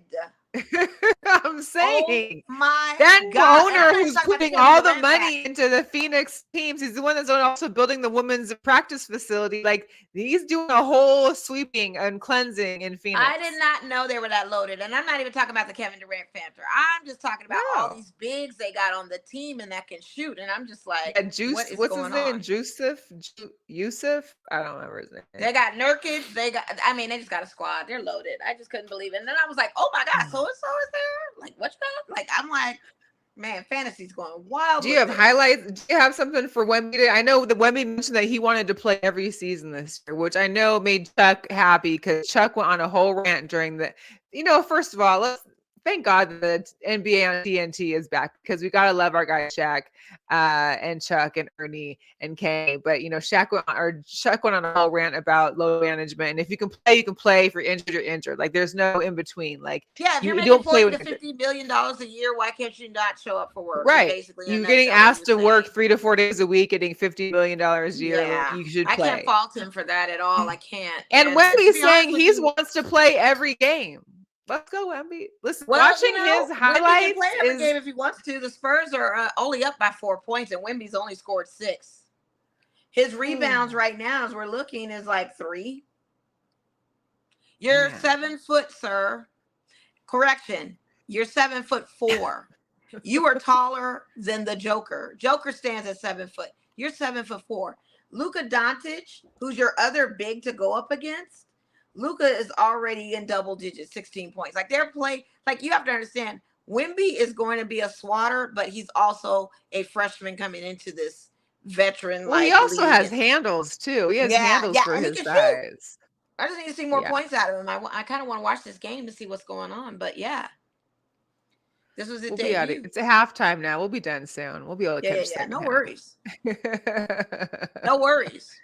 I'm saying my that God. owner who's putting all the money into the Phoenix teams, he's the one that's also building the women's practice facility. Like, he's doing a whole sweeping and cleansing in Phoenix. I did not know they were that loaded. And I'm not even talking about the Kevin Durant factor. I'm just talking about all these bigs they got on the team and that can shoot. And I'm just like, what's his name? Yusuf? I don't remember his name. They got Nurkic. They just got a squad. They're loaded. I just couldn't believe it. And then I was like, oh my God, so and so is there? Like, what you got? Like, I'm like, man, fantasy's going wild. Do you have highlights? Do you have something for Wemby? I know that Wemby mentioned that he wanted to play every season this year, which I know made Chuck happy because Chuck went on a whole rant during the, first of all, thank God that NBA on TNT is back because we got to love our guy Shaq and Chuck and Ernie and Kay. But, Chuck went on a whole rant about load management. And if you can play, you can play. If you're injured, you're injured. Like, there's no in between. Like, if you're making $40 to $50 million a year, why can't you not show up for work? Right. Basically, you're getting asked to work 3 to 4 days a week, getting $50 million a year. Yeah. You should play. I can't fault him for that at all. I can't. And Wemby's saying he wants to play every game. Let's go, Wemby. Listen, watching his highlights can play every game if he wants to. The Spurs are only up by 4 points, and Wemby's only scored 6. His rebounds right now, as we're looking, is like 3. You're 7 foot, sir. Correction. You're 7'4". You are taller than the Joker. Joker stands at 7 foot. You're 7'4". Luka Doncic, who's your other big to go up against, Luka is already in double digits, 16 points. Like, they're playing, like, you have to understand, Wemby is going to be a swatter, but he's also a freshman coming into this veteran. Well, he also has handles too. He has handles for his size. I just need to see more points out of him. I kind of want to watch this game to see what's going on. But this was his debut. It's a halftime now. We'll be done soon. We'll be able to catch that. No worries. No worries.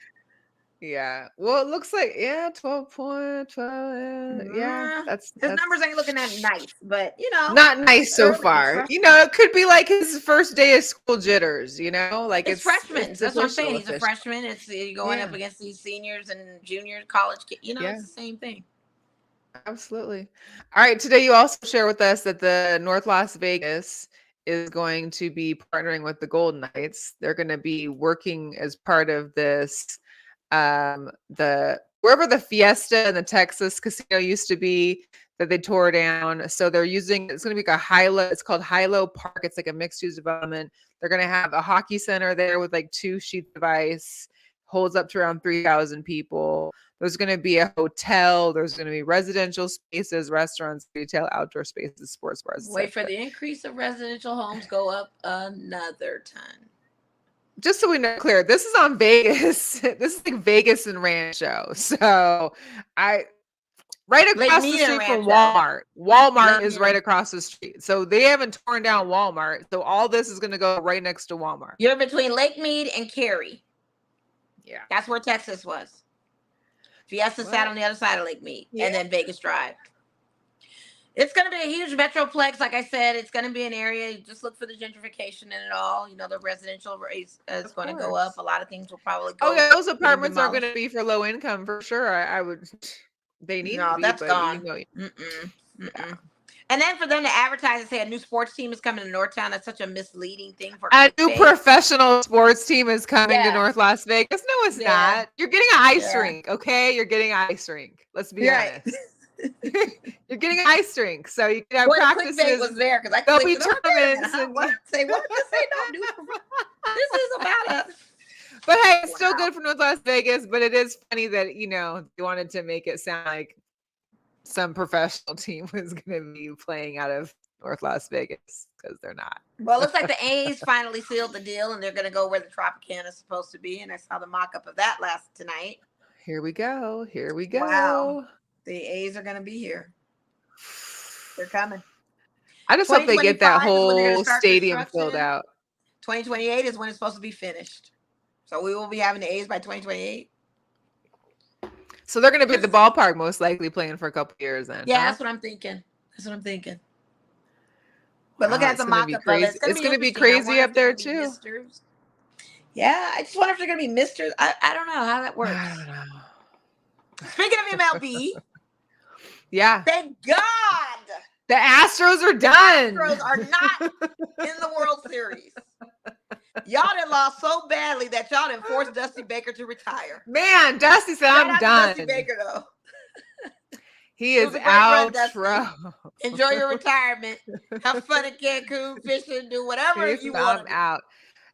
Yeah. Well, it looks like 12.12. Yeah, his numbers ain't looking that nice, but not nice so far. It could be like his first day of school jitters. Like it's freshmen. That's what I'm saying. He's a freshman. It's going up against these seniors and junior college kids. It's the same thing. Absolutely. All right. Today, you also share with us that the North Las Vegas is going to be partnering with the Golden Knights. They're going to be working as part of this. Wherever the Fiesta and the Texas casino used to be that they tore down. So it's going to be like it's called Hilo Park. It's like a mixed use development. They're going to have a hockey center there with like 2 sheets of ice, holds up to around 3,000 people. There's going to be a hotel. There's going to be residential spaces, restaurants, retail, outdoor spaces, sports bars. Wait for the increase of residential homes go up another ton. Just so we know clear, this is on Vegas. This is like Vegas and Rancho. So right across the street from Walmart. Walmart is right across the street. So they haven't torn down Walmart. So all this is going to go right next to Walmart. You're between Lake Mead and Cary. Yeah. That's where Texas was. Fiesta sat on the other side of Lake Mead and then Vegas Drive. It's going to be a huge metroplex. Like I said, it's going to be an area. Just look for the gentrification in it all. The residential rate is going to go up. A lot of things will probably go. Oh, yeah. Those apartments are going to be for low income for sure. I would. They need to be. That's gone. And then for them to advertise and say a new sports team is coming to Northtown, that's such a misleading thing for a new professional sports team is coming to North Las Vegas. No, it's not. You're getting an ice rink, okay? You're getting an ice rink. Let's be honest. You're getting an eye drink, so you can have Boy, the practices. clickbait was there because I There'll clicked be it. I'm like, wait a minute, tournaments huh? and- What? Say what? This ain't no news. This is about us. But hey, it's still Wow. good for North Las Vegas. But it is funny that they wanted to make it sound like some professional team was going to be playing out of North Las Vegas, because they're not. Well, it looks like the A's finally sealed the deal, and they're going to go where the Tropicana is supposed to be. And I saw the mock-up of that last tonight. Here we go. Here we go. Wow. The A's are going to be here. They're coming. I just hope they get that 2025 is when they're gonna whole start stadium filled construction. out. 2028 is when it's supposed to be finished. So we will be having the A's by 2028. So they're going to be at the ballpark, most likely playing for a couple years then. Yeah, huh? that's what I'm thinking. That's what I'm thinking. But Wow, looking at it's the gonna be mock-up of crazy. it, It's gonna be interesting. I crazy wonder up if they're there gonna be too. misters. Yeah, I just wonder if they're going to be misters. I don't know how that works. I don't know. Speaking of MLB, Yeah, thank God the Astros are done. Astros are not in the World Series. Y'all done lost so badly that y'all done forced Dusty Baker to retire. Man, Dusty said, Shout "I'm out to done." Dusty Baker, though. He It is was a great run, Dusty. outro. Enjoy your retirement. Have fun in Cancun, fishing, do whatever you want I'm to do. out.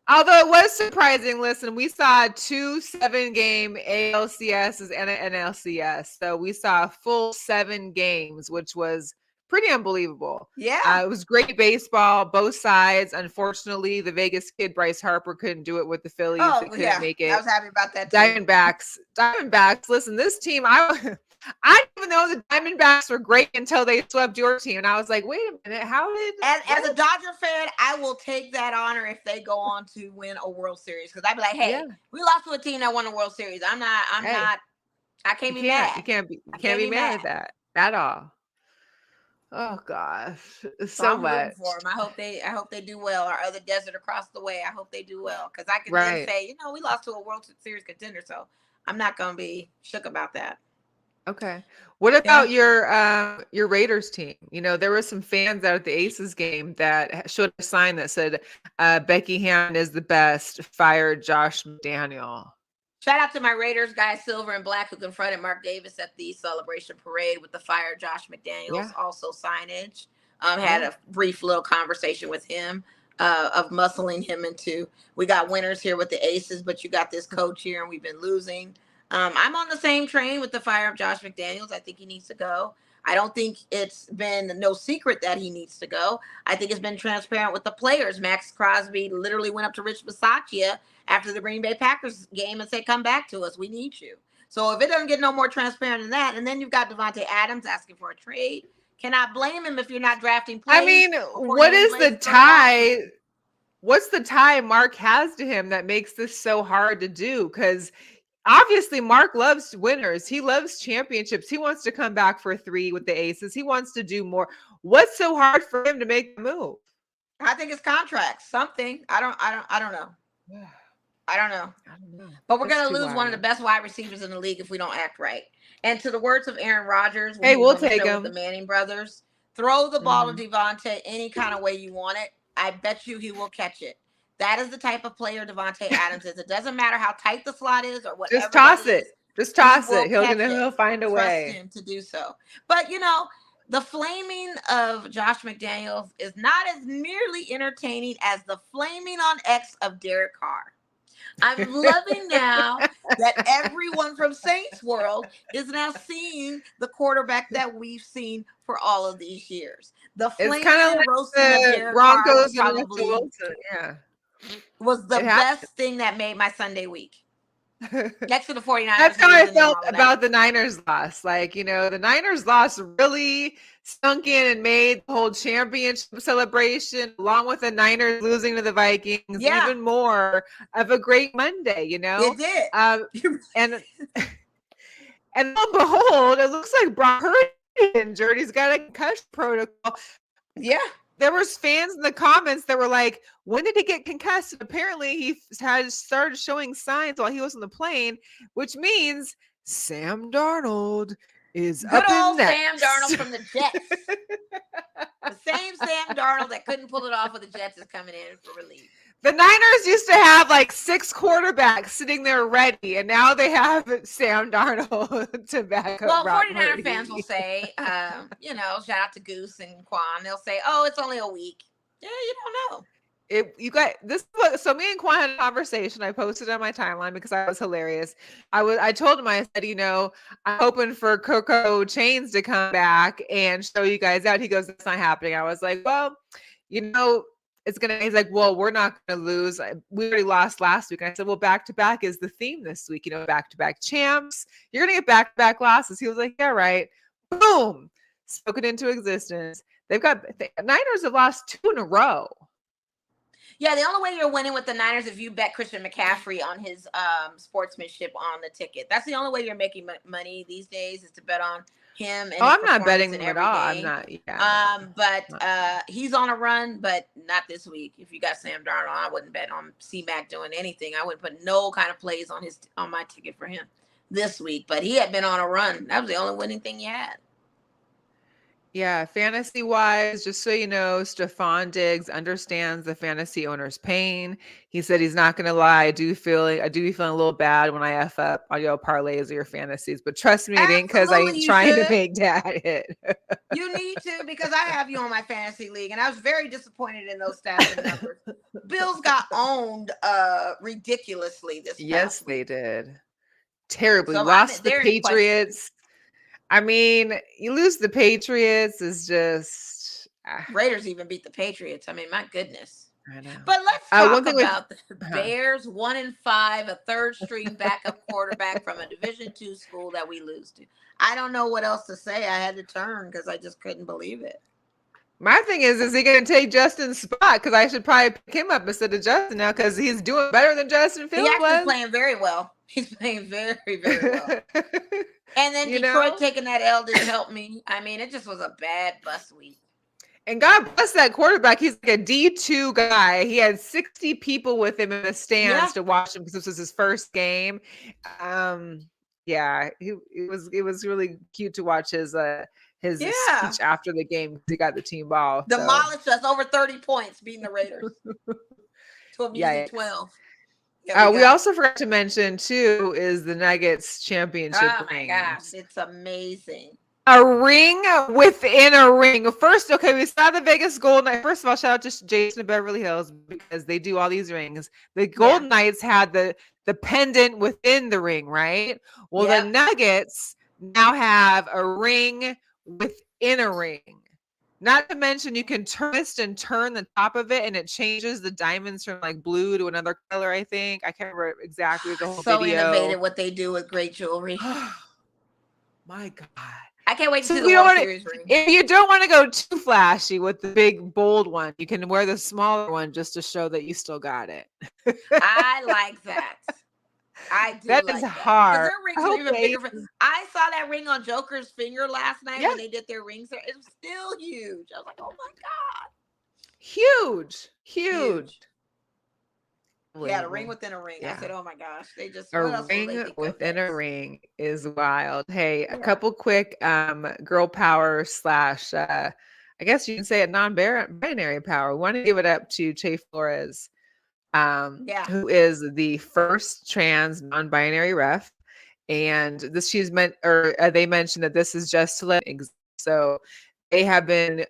Although it was surprising, listen, we saw 2 7-game ALCSs and an NLCS. So we saw a full 7 games, which was pretty unbelievable. Yeah. It was great baseball, both sides. Unfortunately, the Vegas kid Bryce Harper couldn't do it with the Phillies. Oh, They couldn't yeah. make it. I was happy about that, too. Diamondbacks. Listen, this team, I didn't even know the Diamondbacks were great until they swept your team. And I was like, wait a minute, how did... As a Dodger fan, I will take that honor if they go on to win a World Series. Because I'd be like, hey, Yeah. we lost to a team that won a World Series. I can't be mad. You can't be mad at that at all. Oh gosh, so I'm much. rooting for them. I hope they do well. Our other desert across the way, I hope they do well. Because I can Right. then say, we lost to a World Series contender, so I'm not gonna be shook about that. Okay. What about your Raiders team? There were some fans out at the Aces game that showed a sign that said, Becky Hammond is the best, fire Josh McDaniel. Shout out to my Raiders guy, Silver and Black, who confronted Mark Davis at the celebration parade with the fire Josh McDaniels, also signage. Had a brief little conversation with him of muscling him into, we got winners here with the Aces, but you got this coach here and we've been losing. I'm on the same train with the fire of Josh McDaniels. I think he needs to go. I don't think it's been no secret that he needs to go. I think it's been transparent with the players. Max Crosby literally went up to Rich Bisaccia after the Green Bay Packers game and said, come back to us. We need you. So if it doesn't get no more transparent than that, and then you've got Devontae Adams asking for a trade, cannot blame him if you're not drafting players. I mean, what is the tie? What's the tie Mark has to him that makes this so hard to do? Because obviously Mark loves winners. He loves championships. He wants to come back for 3 with the Aces. He wants to do more. What's so hard for him to make the move? I think it's contracts. Something. I don't know. I don't know. But we're going to lose one of the best wide receivers in the league if we don't act right. And to the words of Aaron Rodgers, hey, we'll take him. The Manning brothers, throw the ball to Devontae any kind of way you want it. I bet you he will catch it. That is the type of player Devontae Adams is. It doesn't matter how tight the slot is or whatever. Just toss it. Just toss it. He'll find a way. Trust him to do so. But the flaming of Josh McDaniels is not as nearly entertaining as the flaming on X of Derek Carr. I'm loving now that everyone from Saints World is now seeing the quarterback that we've seen for all of these years. The flaming and roasting of Derek Broncos Carr and probably yeah. was the best thing that made my Sunday week. Next to the 49ers. That's how I felt about the Niners loss. The Niners loss really sunk in and made the whole championship celebration, along with the Niners losing to the Vikings, even more of a great Monday, It did. And lo and behold, it looks like Brock Purdy injured. He's got a concussion protocol. Yeah. There was fans in the comments that were like, when did he get concussed? And apparently he has started showing signs while he was on the plane, which means Sam Darnold is good up old in Sam next. Darnold from the Jets. The same Sam Darnold that couldn't pull it off with the Jets is coming in for relief. The Niners used to have like 6 quarterbacks sitting there ready, and now they have Sam Darnold to back up Well, Brock 49er Purdy. fans will say, shout out to Goose and Quan. They'll say, "Oh, it's only a week." Yeah, you don't know. You got this. So me and Quan had a conversation. I posted on my timeline because I was hilarious. I told him, I said, I'm hoping for Coco Chains to come back and show you guys out. He goes, "That's not happening." I was like, well, it's gonna. He's like, well, we're not gonna lose. We already lost last week. And I said, well, back to back is the theme this week. Back to back champs. You're gonna get back to back losses. He was like, yeah, right. Boom, spoken into existence. The Niners have lost 2 in a row. Yeah, the only way you're winning with the Niners is if you bet Christian McCaffrey on his sportsmanship on the ticket. That's the only way you're making money these days, is to bet on him. And I'm not betting him at all. I'm not. Yeah, but he's on a run, but not this week. If you got Sam Darnold, I wouldn't bet on C-Mac doing anything. I wouldn't put no kind of plays on my ticket for him this week. But he had been on a run. That was the only winning thing he had. Yeah, fantasy wise, just so you know, Stephon Diggs understands the fantasy owner's pain. He said he's not going to lie. I do be feeling a little bad when I F up on your parlays or your fantasies, but trust me, it ain't because I ain't trying to make dad hit. You need to, because I have you on my fantasy league, and I was very disappointed in those stats and numbers. Bills got owned ridiculously this past Yes, week. they did. Terribly. So Lost the Patriots. I mean, you lose the Patriots is just... Raiders even beat the Patriots. I mean, my goodness. I know. But let's talk about the Bears, 1-5, a third-string backup quarterback from a Division II school that we lose to. I don't know what else to say. I had to turn because I just couldn't believe it. My thing is he going to take Justin's spot? Because I should probably pick him up instead of Justin now, because he's doing better than Justin Fields was. He's actually playing very well. He's playing very, very well. And then Detroit taking that L didn't help me. I mean, it just was a bad bus week. And God bless that quarterback. He's like a D2 guy. He had 60 people with him in the stands to watch him because this was his first game. It was really cute to watch his speech after the game because he got the team ball. Demolished us over 30 points, beating the Raiders to a measly 12. We also forgot to mention too is the Nuggets championship ring. Oh my gosh, it's amazing. A ring within a ring. First, we saw the Vegas Golden Knights. First of all, shout out to Jason of Beverly Hills because they do all these rings. The Golden Knights had the pendant within the ring, right? Well, the Nuggets now have a ring within a ring. Not to mention you can twist and turn the top of it and it changes the diamonds from like blue to another color, I think. I can't remember exactly the whole video. So innovative what they do with great jewelry. My God. I can't wait to see the World Series ring. If you don't want to go too flashy with the big bold one, you can wear the smaller one just to show that you still got it. I like that. I do. That is hard. I saw that ring on Joker's finger last night when they did their rings. It was still huge. I was like, oh my God. Huge. Yeah, a ring within a ring. Yeah. I said, oh my gosh. They just a ring within a ring is wild. Hey, a couple quick girl power / I guess you can say it non-binary power. We want to give it up to Che Flores. Who is the first trans non-binary ref, and they mentioned that this is just to let exist. So they have been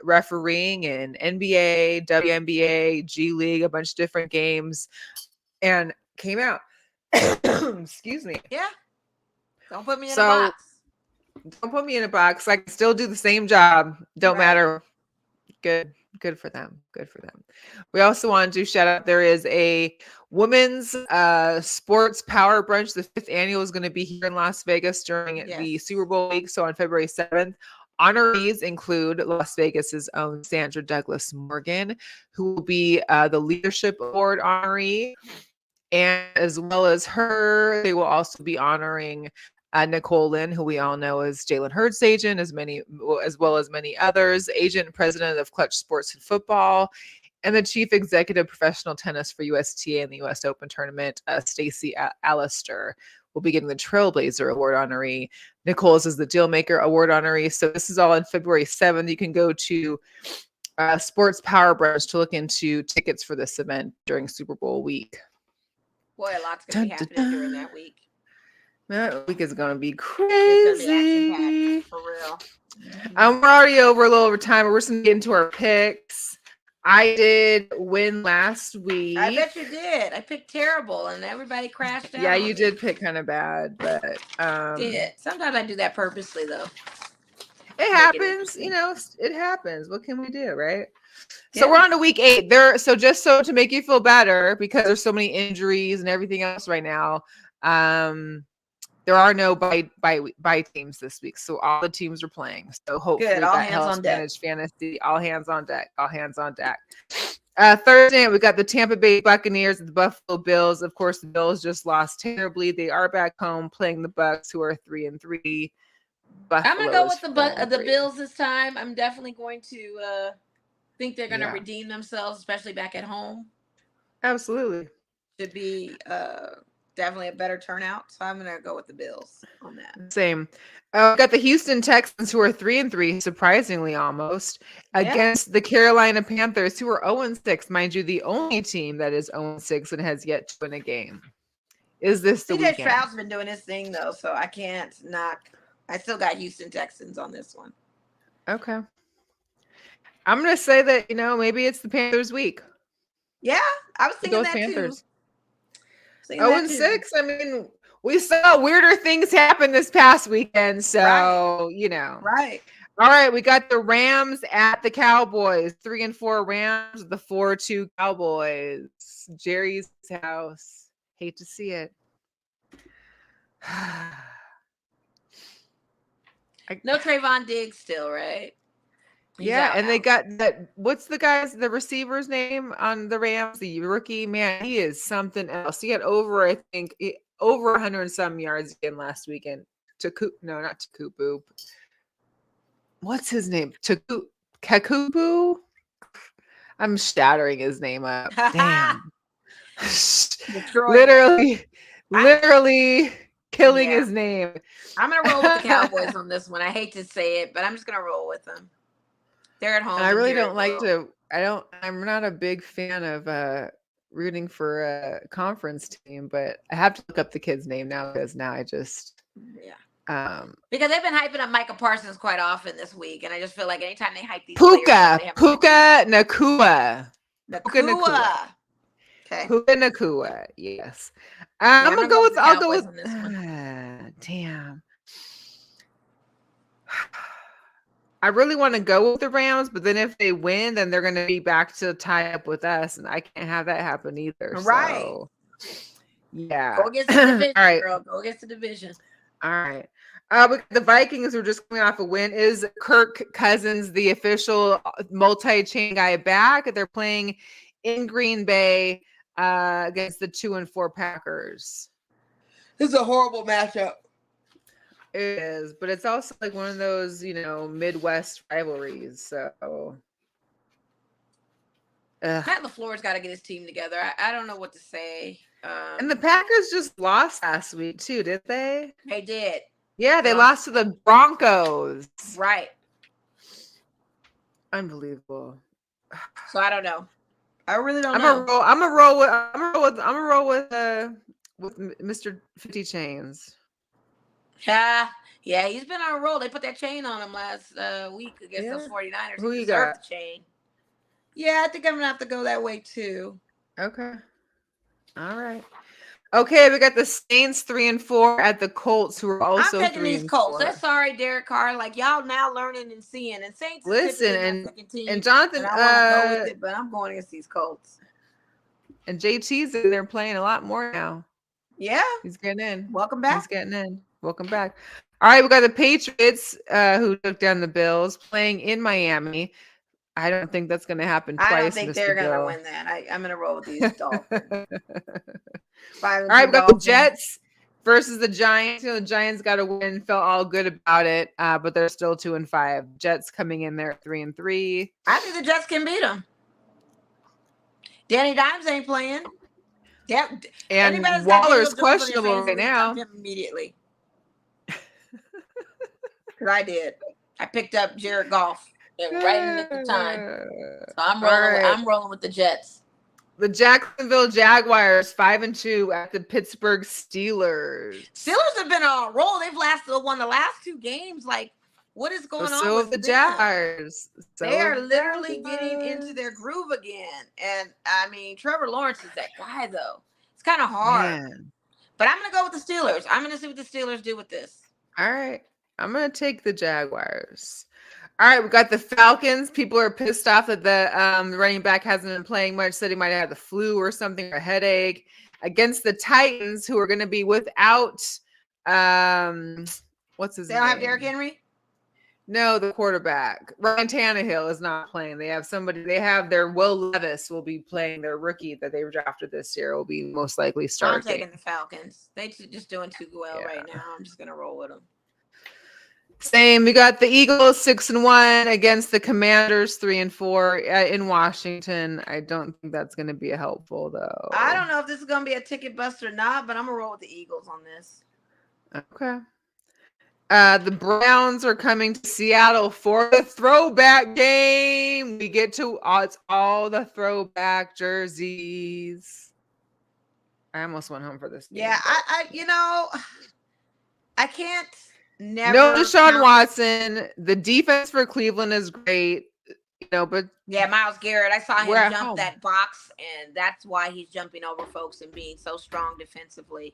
refereeing in NBA, WNBA, G League, a bunch of different games, and came out. Excuse me. Yeah. Don't put me in a box. Don't put me in a box. I can still do the same job. Don't matter. Good for them. We also want to shout out, there is a women's sports power brunch. The 5th annual is going to be here in Las Vegas during the Super Bowl week. So on February 7th, honorees include Las Vegas's own Sandra Douglas Morgan, who will be the Leadership Award honoree. And as well as her, they will also be honoring Nicole Lynn, who we all know as Jalen Hurts' agent, as well as many others, agent and president of Clutch Sports and Football, and the chief executive professional tennis for USTA and the US Open tournament, Stacey Allister, will be getting the Trailblazer Award honoree. Nicole's is the Dealmaker Award honoree. So this is all on February 7th. You can go to Sports Power Brunch to look into tickets for this event during Super Bowl week. Boy, a lot's going to be happening during that week. That week is going to be crazy. It's going to be action-packed, for real. We're already over a little over time, but we're just going to get into our picks. I did win last week. I bet you did. I picked terrible, and everybody crashed out. Yeah, you did pick kind of bad, but did. Sometimes I do that purposely, though. It happens, it happens. What can we do, right? Yeah. So we're on to week 8. So to make you feel better, because there's so many injuries and everything else right now, there are no bye teams this week. So all the teams are playing. So hopefully that helps manage fantasy. All hands on deck. All hands on deck. Thursday, we got the Tampa Bay Buccaneers and the Buffalo Bills. Of course, the Bills just lost terribly. They are back home playing the Bucs, who are 3-3. I'm going to go with the Bills this time. I'm definitely going to think they're going to redeem themselves, especially back at home. Absolutely. Should be definitely a better turnout. So I'm going to go with the Bills on that. Same. We got the Houston Texans, who are 3-3, surprisingly almost, against the Carolina Panthers, who are 0-6. Mind you, the only team that is 0-6 and has yet to win a game. Is this the weekend? Stroud's been doing his thing, though, so I can't knock. I still got Houston Texans on this one. Okay. I'm going to say that, maybe it's the Panthers week. Yeah, I was thinking that Panthers. too. 0-6. I mean, we saw weirder things happen this past weekend. So, Right. All right. We got the Rams at the Cowboys. 3-4 Rams, the 4-2 Cowboys. Jerry's house. Hate to see it. No Trayvon Diggs still, right? He's and they got that. What's the receiver's name on the Rams? The rookie, man, he is something else. He had over 100 and some yards again last weekend. Not Takubu. What's his name? Kakubu? I'm shattering his name up. Damn. literally killing his name. I'm gonna roll with the Cowboys on this one. I hate to say it, but I'm just gonna roll with them. They're at home. I really don't like to. I'm not a big fan of rooting for a conference team, but I have to look up the kid's name now because I just because they've been hyping up Micah Parsons quite often this week, and I just feel like anytime they hype these Puka players, Nakua. Okay. Puka Nakua. Yes. I'm gonna go with. I'll go with. Damn. I really want to go with the Rams, but then if they win, then they're going to be back to tie up with us, and I can't have that happen either. Right. So, yeah. Go against the division, all right. girl. Go against the division. All right. The Vikings are just coming off a win. Is Kirk Cousins the official multi-chain guy back? They're playing in Green Bay against the 2-4 Packers. This is a horrible matchup. It is, but it's also like one of those, Midwest rivalries. So, Matt LaFleur's got to get his team together. I don't know what to say. And the Packers just lost last week too, did they? They did. Yeah, they lost to the Broncos. Right. Unbelievable. So I don't know. I really don't know. I'm gonna roll with Mr. 50 Chains. Yeah, he's been on a roll. They put that chain on him last week against the 49ers. Who he you got? The chain. Yeah, I think I'm gonna have to go that way too. Okay. All right. Okay, we got the Saints 3-4 at the Colts, who are also 3-4. I'm taking these Colts. That's sorry, Derek Carr. Like y'all now learning and seeing. And Saints. Listen, and Jonathan. And I want to go with it, but I'm going against these Colts. And JT's in there playing a lot more now. Yeah, he's getting in. Welcome back. He's getting in. Welcome back. All right, we got the Patriots who took down the Bills playing in Miami. I don't think that's going to happen twice. I don't think they're going to win that. I'm going to roll with these Dolphins. All right, we got the Jets versus the Giants. The Giants got a win, felt all good about it, but they're still 2-5. Jets coming in there at 3-3. I think the Jets can beat them. Danny Dimes ain't playing. And Waller's questionable right now. Immediately. Because I did. I picked up Jared Goff. and right in the nick of time. So I'm All rolling. right. I'm rolling with the Jets. The Jacksonville Jaguars 5-2 at the Pittsburgh Steelers. Steelers have been on a roll. They've won the last 2 games. Like, what is going on So with have the them? Jaguars. They are literally getting into their groove again. And I mean, Trevor Lawrence is that guy, though. It's kind of hard. Man. But I'm going to go with the Steelers. I'm going to see what the Steelers do with this. All right. I'm going to take the Jaguars. All right. We got the Falcons. People are pissed off that the running back hasn't been playing much. Said he might have had the flu or something, or a headache. Against the Titans, who are going to be without, what's his name? They don't have Derrick Henry? No, the quarterback. Ryan Tannehill is not playing. They have their Will Levis will be playing. Their rookie that they drafted this year will be most likely starting. I'm taking the Falcons. They just doing too well right now. I'm just going to roll with them. Same. We got the Eagles 6-1 against the Commanders 3-4 in Washington. I don't think that's going to be helpful, though. I don't know if this is going to be a ticket bust or not, but I'm going to roll with the Eagles on this. Okay. The Browns are coming to Seattle for the throwback game. We get to it's all the throwback jerseys. I almost went home for this game. Yeah, I can't never. No Deshaun Watson. The defense for Cleveland is great, but yeah, Myles Garrett. I saw we're him at jump home. that box, and that's why he's jumping over folks and being so strong defensively.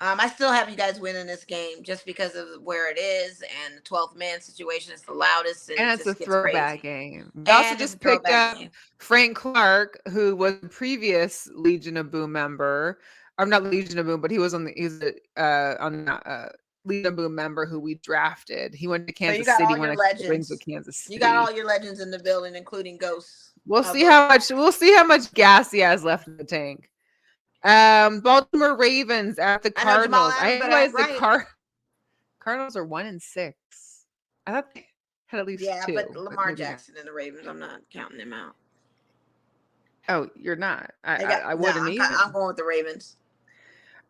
I still have you guys winning this game just because of where it is and the 12th man situation is the loudest. And it's a throwback game. We also just picked up Frank Clark, who was a previous Legion of Boom member. I'm not Legion of Boom, but he was on Legion of Boom member who we drafted. He went to Kansas City when it brings with Kansas City. You got all your legends in the building, including Ghosts. We'll see how much gas he has left in the tank. Baltimore Ravens at the Cardinals. I realize the Cardinals are 1-6. I thought they had at least 2. But Lamar Jackson and the Ravens, I'm not counting them out. Oh, you're not. I wouldn't either. I'm going with the Ravens.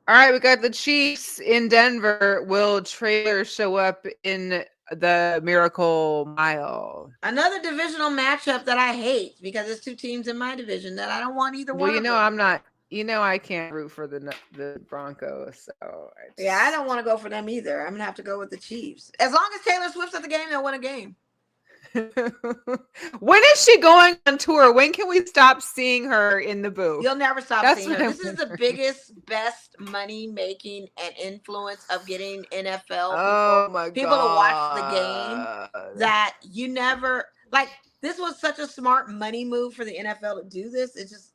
All right, we got the Chiefs in Denver. Will Traylor show up in the Miracle Mile? Another divisional matchup that I hate because there's 2 teams in my division that I don't want either one. Well, I'm not. I can't root for the Broncos. So I don't want to go for them either. I'm gonna have to go with the Chiefs. As long as Taylor Swift's at the game, they'll win a game. When is she going on tour? When can we stop seeing her in the booth? You'll never stop seeing her. This is the biggest, best money making and influence of getting NFL people to watch the game. That you never like. This was such a smart money move for the NFL to do this. It's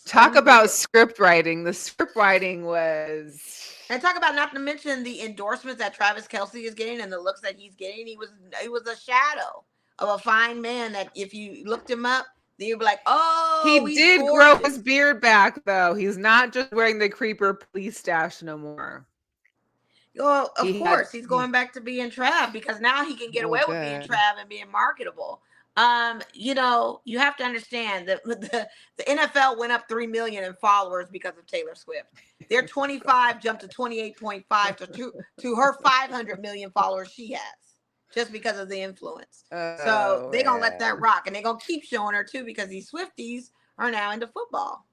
talk about script writing. The script writing was, and talk about not to mention the endorsements that Travis Kelce is getting and the looks that he's getting. He was a shadow of a fine man that if you looked him up, then you'd be like, oh, he did grow his beard back though. He's not just wearing the creeper police stash no more. Well, of course, he's going back to being Trav because now he can get away with being Trav and being marketable. You have to understand that the NFL went up 3 million in followers because of Taylor Swift. Their 25 jumped to 28.5 to her 500 million followers she has just because of the influence. So they're going to let that rock and they're going to keep showing her too because these Swifties are now into football.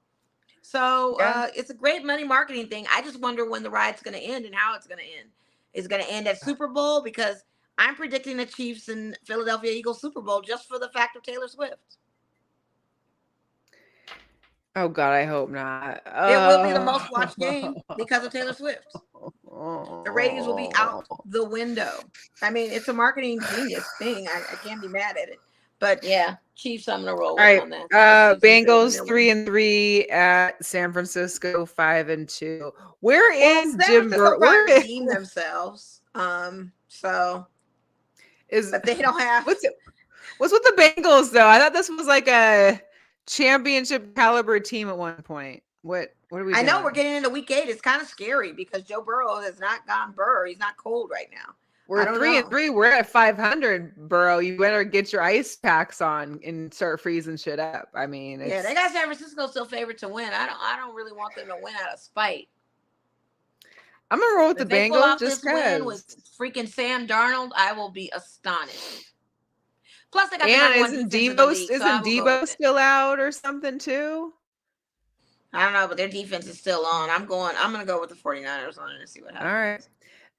So it's a great money marketing thing. I just wonder when the ride's going to end and how it's going to end. Is it going to end at Super Bowl? Because I'm predicting the Chiefs and Philadelphia Eagles Super Bowl just for the fact of Taylor Swift. Oh, God, I hope not. It will be the most watched game because of Taylor Swift. The ratings will be out the window. I mean, it's a marketing genius thing. I can't be mad at it. But, yeah, Chiefs, I'm going to roll with on that. Bengals 3-3 at San Francisco 5-2. Where is Jim Burrow? Where redeem themselves. But they don't have. What's with the Bengals though? I thought this was like a championship caliber team at one point. What are we doing? I know we're getting into week 8. It's kind of scary because Joe Burrow has not gone Burrow. He's not cold right now. We're 3-3. We're at 500. Burrow, you better get your ice packs on and start freezing shit up. I mean, they got San Francisco still favored to win. I don't really want them to win out of spite. I'm gonna roll with the Bengals just win with freaking Sam Darnold. I will be astonished. Plus, they got the And number one isn't defense in the league, so I will go Debo with it. still out or something too? I don't know, but their defense is still on. I'm going to go with the 49ers on it and see what happens. All right.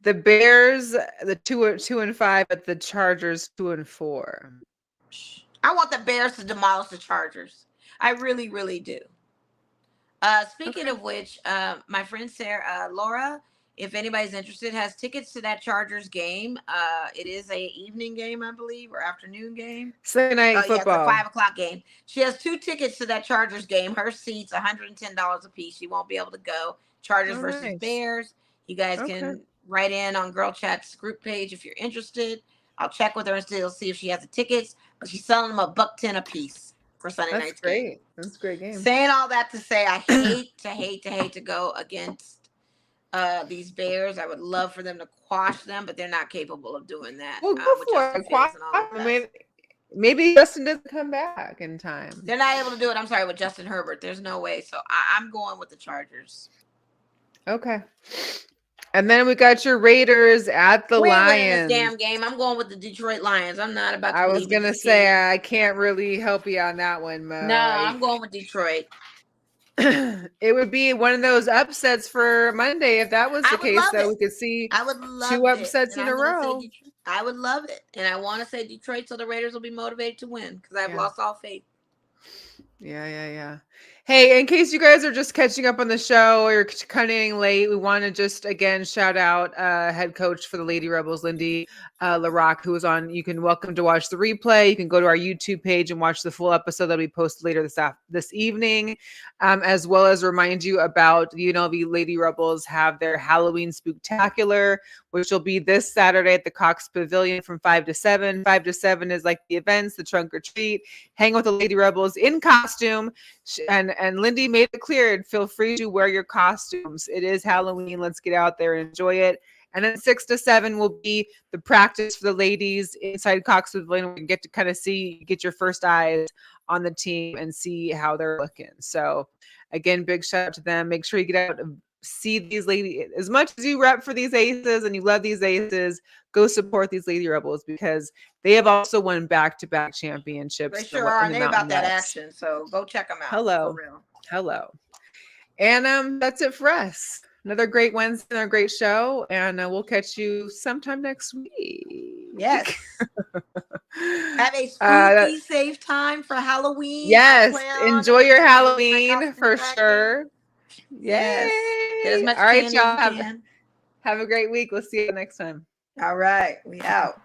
The Bears, the 2-5, but the Chargers 2-4. I want the Bears to demolish the Chargers. I really, really do. Speaking of which, my friend Sarah, Laura, if anybody's interested, has tickets to that Chargers game. It is a evening game, I believe, or afternoon game. Sunday night Yeah, it's a football. 5:00 game. She has 2 tickets to that Chargers game. Her seats $110 a piece. She won't be able to go. Chargers versus nice. Bears. You guys can write in on Girl Chat's group page if you're interested. I'll check with her and still see if she has the tickets. But she's selling them $110 a piece for Sunday night's game. That's a great game. Saying all that to say, I hate to go against these Bears. I would love for them to quash them, but they're not capable of doing that. Well, go for it. Maybe Justin doesn't come back in time. They're not able to do it. I'm sorry, with Justin Herbert. There's no way. So I'm going with the Chargers. Okay. And then we got your Raiders at the Lions. This damn game. I'm going with the Detroit Lions. I'm not about to. I was gonna say I can't really help you on that one, Mo. No, I'm going with Detroit. It would be one of those upsets for Monday if that was the case. Though we could see I would love 2 upsets in a row. I would love it, and I want to say Detroit, so the Raiders will be motivated to win because I've lost all faith. Yeah. Hey, in case you guys are just catching up on the show or you're cutting late, we want to just again shout out head coach for the Lady Rebels, Lindy La Rocque, who was on. You can welcome to watch the replay. You can go to our YouTube page and watch the full episode that'll be posted later this evening, as well as remind you about the UNLV Lady Rebels have their Halloween Spooktacular, which will be this Saturday at the Cox Pavilion from 5 to 7. 5 to 7 is like the events, the trunk or treat, hang with the Lady Rebels in costume. And Lindy made it clear, feel free to wear your costumes. It is Halloween. Let's get out there and enjoy it. And then 6 to 7 will be the practice for the ladies inside Cox Pavilion. We can get to kind of get your first eyes on the team and see how they're looking. So again, big shout out to them. Make sure you get out and see these ladies. As much as you rep for these aces and you love these aces, go support these Lady Rebels because they have also won back-to-back championships. They sure are. And they're about that action. So go check them out. Hello. And that's it for us. Another great Wednesday, another great show. And we'll catch you sometime next week. Yes. Have a spooky, safe time for Halloween. Yes. Enjoy your Halloween for sure. Yes. Get as much all right, candy y'all. as you can. Have a great week. We'll see you next time. All right. We out.